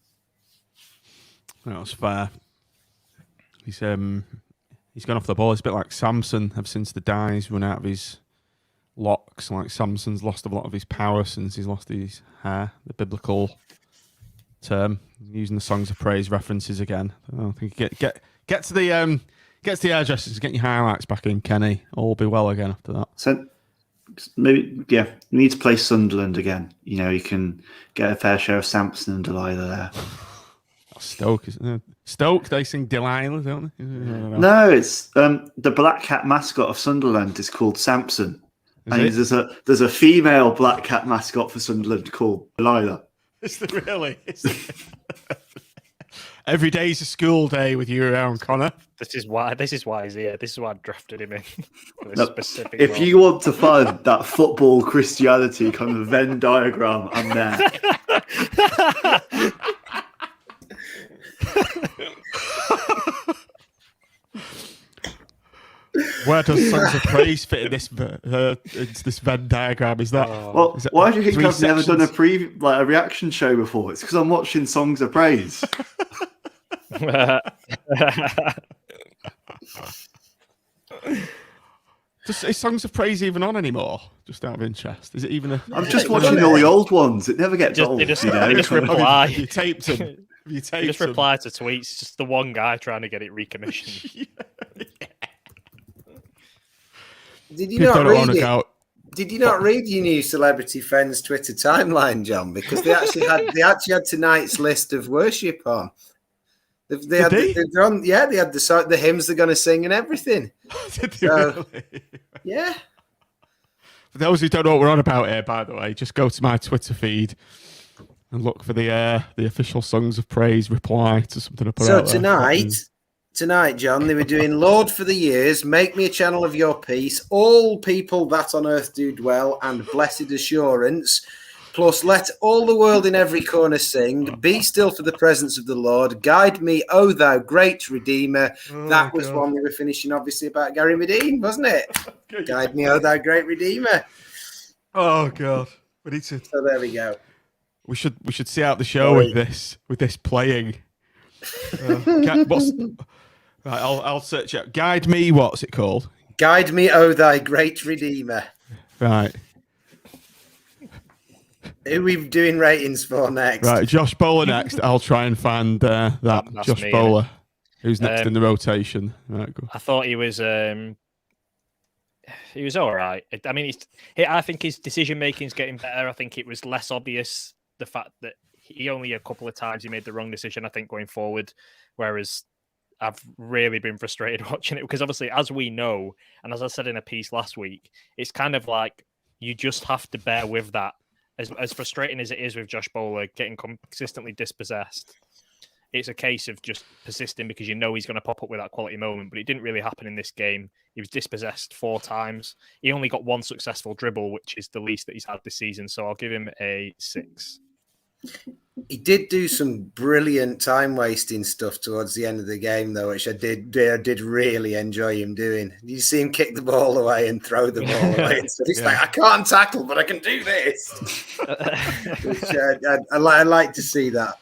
That's fair. He's gone off the ball. It's a bit like Samson. Ever since the dye's run out of his locks, like Samson's lost a lot of his power since he's lost his hair. The biblical term, using the songs of praise references again. I think get to the hairdressers, get your highlights back in, Kenny. All will be well again after that. So maybe, you need to play Sunderland again. You know, you can get a fair share of Samson and Delilah there. Stoke, isn't it? Stoke, they sing Delilah, don't they? No, it's the black cat mascot of Sunderland is called Samson. There's a female black cat mascot for Sunderland called Delilah. Is there really? Every day's a school day with you around, Connor. This is why he's here. This is why I drafted him in. For this specific if role. you want to find that football Christianity kind of Venn diagram, I'm there. Where does Songs of Praise fit in this Venn diagram? Is that? Why do you think I've never done a reaction show before? It's because I'm watching Songs of Praise. Is Songs of Praise even on anymore? Just out of interest, is it even a? I'm just watching all the old ones. It never gets old. They just reply. You taped them. You just reply to tweets. Just the one guy trying to get it recommissioned. Did you not read your new celebrity friends Twitter timeline, John? Because they actually had tonight's list of worship on. They had the hymns they're going to sing and everything. Did they really? Yeah. For those who don't know what we're on about here, by the way, just go to my Twitter feed and look for the official Songs of Praise reply to something up. So tonight, John, they were doing Lord for the Years, Make Me a Channel of Your Peace, All People That on Earth Do Dwell, and Blessed Assurance, plus Let All the World in Every Corner Sing, Be Still for the Presence of the Lord, Guide Me, O Thou Great Redeemer. That was one we were finishing, obviously, about Gary Madine, wasn't it? Guide Me, O Thou Great Redeemer. Oh, God. We need to... So there we go. We should see out the show with this playing. Right, I'll search out. Guide Me, what's it called? Guide Me, O Thy Great Redeemer. Right. Who are we doing ratings for next? Right, Josh Bowler next. I'll try and find that Josh Bowler, who's next in the rotation. Right, go. I thought he was all right. I mean, I think his decision making is getting better. I think it was less obvious the fact that he only a couple of times he made the wrong decision, I think, going forward, whereas I've really been frustrated watching it because obviously, as we know, and as I said in a piece last week, it's kind of like you just have to bear with that. As frustrating as it is with Josh Bowler getting consistently dispossessed, it's a case of just persisting because you know he's going to pop up with that quality moment, but it didn't really happen in this game. He was dispossessed 4 times. He only got 1 successful dribble, which is the least that he's had this season, so I'll give him a 6. He did do some brilliant time-wasting stuff towards the end of the game, though, which I did really enjoy him doing. You see him kick the ball away and throw the ball away. And stuff. He's like, I can't tackle, but I can do this. Which I like to see that.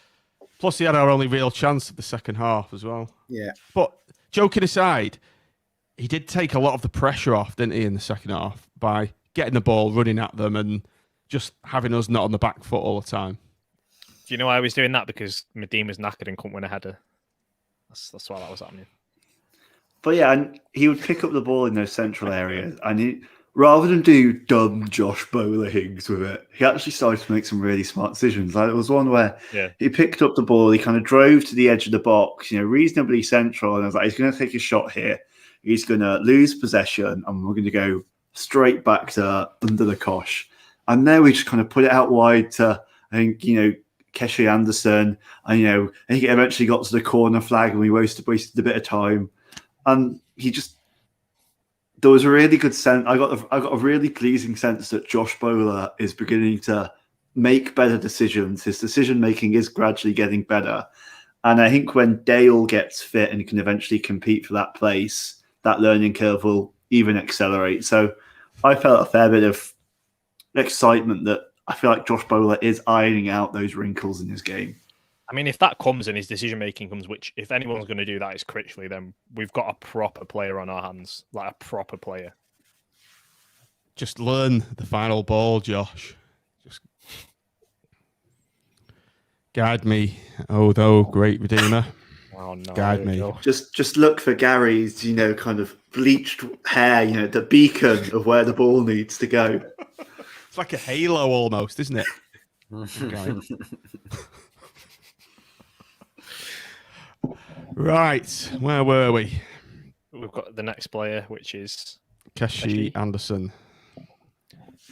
Plus, he had our only real chance of the second half as well. Yeah. But joking aside, he did take a lot of the pressure off, didn't he, in the second half by getting the ball, running at them, and just having us not on the back foot all the time. Do you know why I was doing that? Because Madine was knackered and couldn't win a header. That's why that was happening. But yeah, and he would pick up the ball in those central areas, and rather than do dumb Josh Bowler Higgs with it, he actually started to make some really smart decisions. Like there was one where he picked up the ball, he kind of drove to the edge of the box, reasonably central, and I was like, he's going to take a shot here. He's going to lose possession, and we're going to go straight back to under the cosh. And there we just kind of put it out wide to, I think, Keshi Anderson, and I think it eventually got to the corner flag, and we wasted a bit of time. And there was a really good sense. I got a really pleasing sense that Josh Bowler is beginning to make better decisions. His decision making is gradually getting better, and I think when Dale gets fit and can eventually compete for that place, that learning curve will even accelerate. So I felt a fair bit of excitement that I feel like Josh Bowler is ironing out those wrinkles in his game. I mean, if that comes and his decision making comes, which if anyone's going to do that is Critchley, then we've got a proper player on our hands, like a proper player. Just learn the final ball, Josh. Just guide me, oh thou great Redeemer. Oh no! Guide me. Just look for Gary's, kind of bleached hair, the beacon of where the ball needs to go. It's like a halo almost, isn't it? Okay. Right, where were we? We've got the next player, which is Keshi Anderson.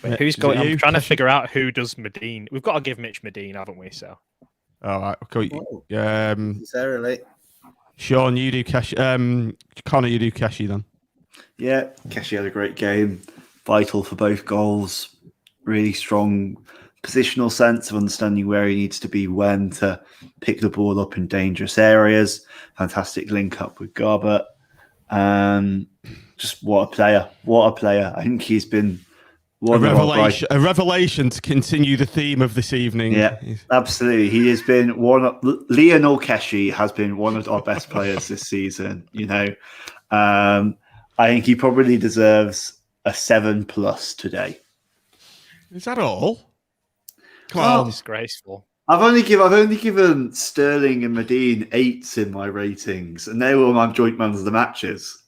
Wait, who's going? I'm trying to figure out who does Madine. We've got to give Mitch Madine, haven't we? So, all right. Okay. Necessarily. Sean, you do Keshi. Connor, you do Keshi then. Yeah, Keshi had a great game. Vital for both goals. Really strong positional sense of understanding where he needs to be when to pick the ball up in dangerous areas. Fantastic link up with Garbett. Just what a player. What a player. I think he's been a revelation to continue the theme of this evening. Yeah, absolutely. He has been Lionel Keshi has been one of our best players this season. I think he probably deserves a 7+ today. Is that all? Come on, disgraceful. I've only given Sterling and Madine 8s in my ratings, and they were my joint mans of the matches.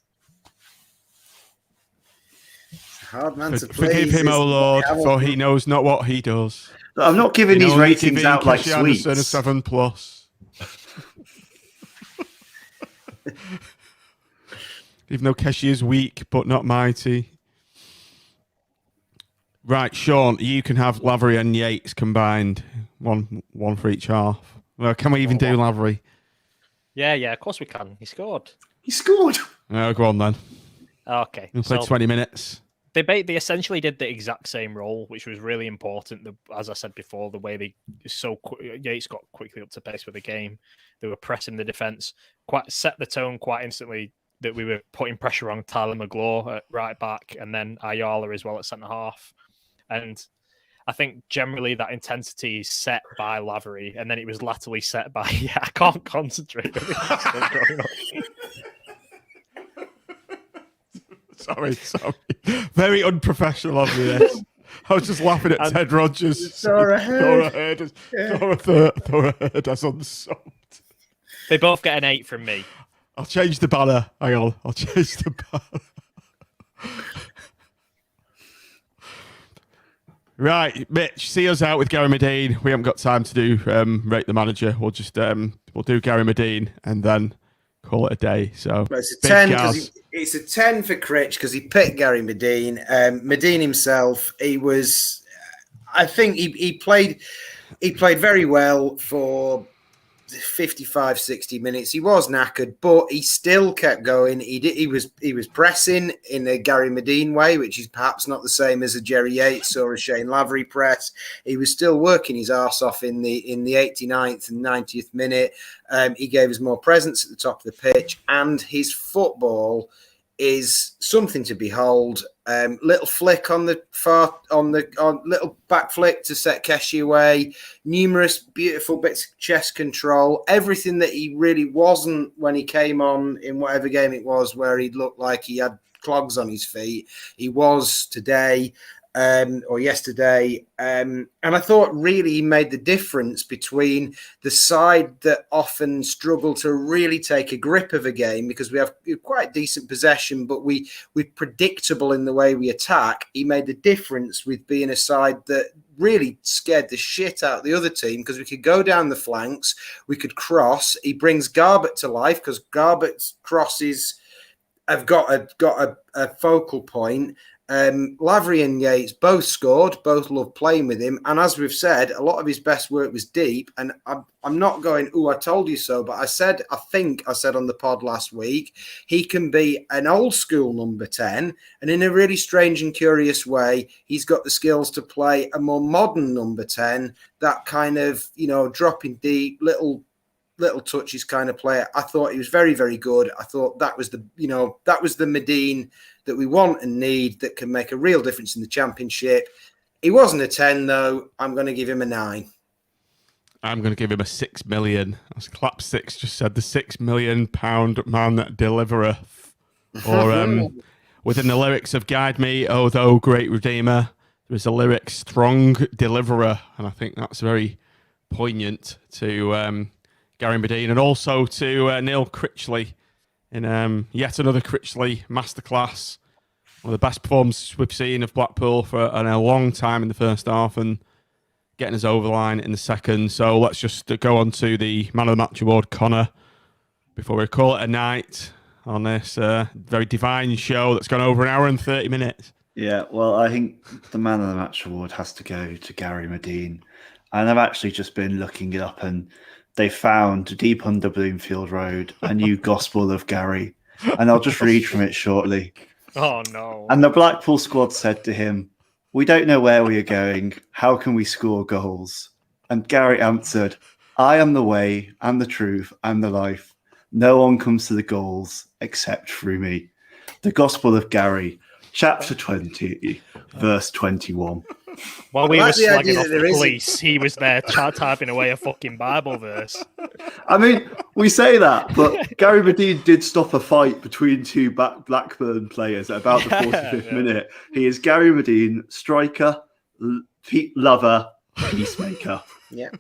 Hard man to please. Forgive him, O Lord, for he knows not what he does. I'm not giving these ratings out like sweets. A 7+. Even though Keshi is weak but not mighty. Right, Sean, you can have Lavery and Yates combined. One for each half. Well, can we even do Lavery? Yeah, of course we can. He scored. Oh, go on then. Okay. We'll play 20 minutes. They essentially did the exact same role, which was really important. As I said before, the way Yates got quickly up to pace with the game. They were pressing the defence, set the tone quite instantly that we were putting pressure on Tyler McGlaw at right back and then Ayala as well at centre half. And I think generally that intensity is set by Lavery, and then it was latterly set by I can't concentrate. Sorry. Very unprofessional of me. This. I was just laughing at Ted Rogers. Dora Hurd as unsubbed. They both get an 8 from me. I'll change the banner. Hang on. I'll change the banner. Right, Mitch, see us out with Gary Madine. We haven't got time to do rate the manager. We'll just we'll do Gary Madine and then call it a day. So it's a 10. It's a 10 for Critch because he picked Gary Madine. Madine himself, I think he played very well for 55, 60 minutes. He was knackered, but he still kept going. He was pressing in a Gary Madine way, which is perhaps not the same as a Jerry Yates or a Shane Lavery press. He was still working his arse off in the 89th and 90th minute. He gave us more presence at the top of the pitch, and his football is something to behold. Little flick on little back flick to set Keshi away. Numerous beautiful bits of chest control. Everything that he really wasn't when he came on in whatever game it was, where he looked like he had clogs on his feet. He was today. or yesterday. And I thought really he made the difference between the side that often struggle to really take a grip of a game because we have quite decent possession, but we're predictable in the way we attack. He made the difference with being a side that really scared the shit out of the other team because we could go down the flanks, we could cross. He brings Garbett to life because Garbett's crosses have got a focal point. Lavery and Yates both scored, both love playing with him. And as we've said, a lot of his best work was deep. And I'm not going, oh, I told you so. But I think I said on the pod last week, he can be an old school number 10. And in a really strange and curious way, he's got the skills to play a more modern number 10, that kind of, dropping deep, little touches kind of player. I thought he was very, very good. I thought that was the Madine that we want and need that can make a real difference in the Championship. He wasn't a 10 though. I'm going to give him a 9. I'm going to give him a 6 million. As Clap 6 just said, the £6 million man that delivereth. Or within the lyrics of Guide Me, oh thou great Redeemer, there's a lyric, strong deliverer. And I think that's very poignant to Gary Madine and also to Neil Critchley in yet another Critchley masterclass. One of the best performances we've seen of Blackpool for a long time in the first half and getting us over the line in the second. So let's just go on to the Man of the Match award, Connor, before we call it a night on this very divine show that's gone over an hour and 30 minutes. Yeah, well, I think the Man of the Match award has to go to Gary Madine. And I've actually just been looking it up and they found deep under Bloomfield Road a new Gospel of Gary. And I'll just read from it shortly. Oh, no. And the Blackpool squad said to him, "We don't know where we are going. How can we score goals?" And Gary answered, "I am the way and the truth and the life. No one comes to the goals except through me." The Gospel of Gary, chapter 20, verse 21. While we were like the slagging idea off that the there is- police, he was there typing away a fucking Bible verse. I mean, we say that, but Gary Madine did stop a fight between two Blackburn players at about the 45th minute. He is Gary Madine, striker, lover, peacemaker. Yeah.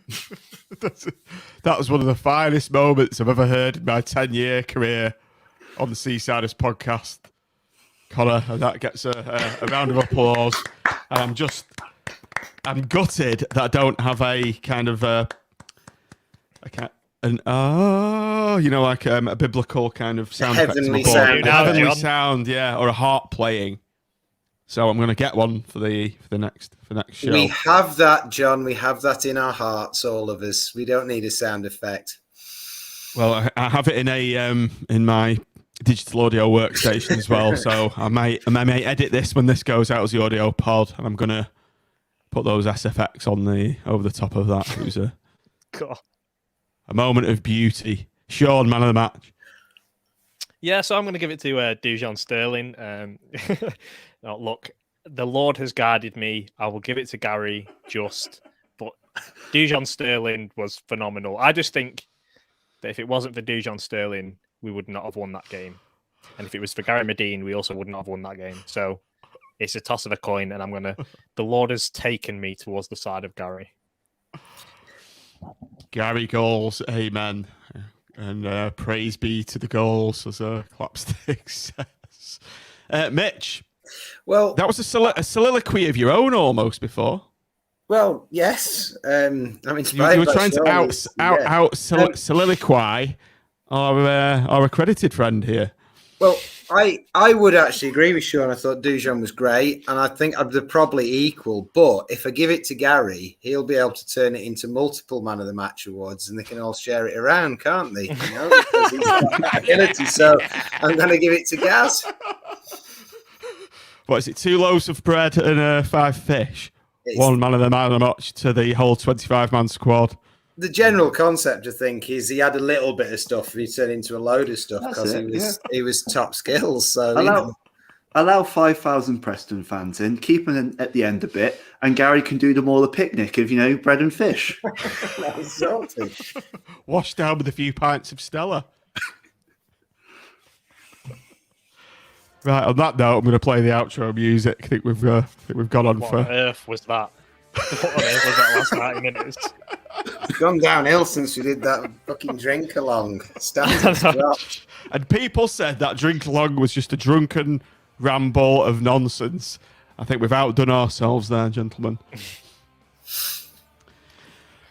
That was one of the finest moments I've ever heard in my 10-year career on the Seasiders podcast. Connor, and that gets a round of applause. And I'm gutted that I don't have a kind of a biblical kind of sound effect. Heavenly to my board. sound. A heavenly John. sound, yeah, or a harp playing. So I'm going to get one for the next show. We have that, John. We have that in our hearts, all of us. We don't need a sound effect. Well, I have it in my digital audio workstation as well, so I may edit this when this goes out as the audio pod, and I'm gonna put those SFX on over the top of that. It was a moment of beauty. Sean, man of the match. Yeah, so I'm going to give it to Dujon Sterling. Now, look, the Lord has guided me. I will give it to Gary but Dujon Sterling was phenomenal. I just think that if it wasn't for Dujon Sterling, we would not have won that game. And if it was for Gary Madine, we also would not have won that game. So it's a toss of a coin, and the Lord has taken me towards the side of Gary. Gary goals, amen. And praise be to the goals, as Clapstick says. Mitch, Well, that was a soliloquy of your own almost before. well, yes. I'm You inspired. were by trying to Sean. soliloquy our accredited friend here. Well, I would actually agree with Sean. I thought Dujon was great, and I think they're probably equal. But if I give it to Gary, he'll be able to turn it into multiple Man of the Match awards, and they can all share it around, can't they? You know, because he's got that ability. So I'm going to give it to Gaz. What is it? 2 loaves of bread and 5 fish. It's- One man of the match to the whole 25-man squad. The general concept, I think, is he had a little bit of stuff and he turned into a load of stuff That's because it, he was top skills. So Allow 5,000 Preston fans in, keep them at the end a bit, and Gary can do them all a picnic of, bread and fish. Salty. Washed down with a few pints of Stella. Right, on that note, I'm going to play the outro music. I think we've gone on What for. on earth was that? What on earth was that last 90 minutes? It's gone downhill since we did that fucking drink along. Standards dropped. And people said that drink along was just a drunken ramble of nonsense. I think we've outdone ourselves there, gentlemen.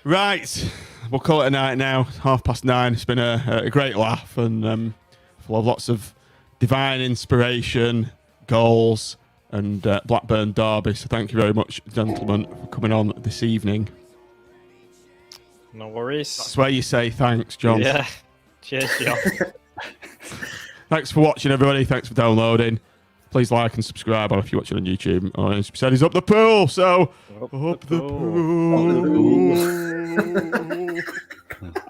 Right, we'll call it a night now. 9:30. It's been a great laugh and full of lots of divine inspiration, goals, and Blackburn derby. So thank you very much, gentlemen, for coming on this evening. No worries. That's where you say thanks, John. Yeah. Cheers, John. Thanks for watching, everybody. Thanks for downloading. Please like and subscribe, or if you're watching on YouTube. Said he's up the pool, so Up up the the pool. pool.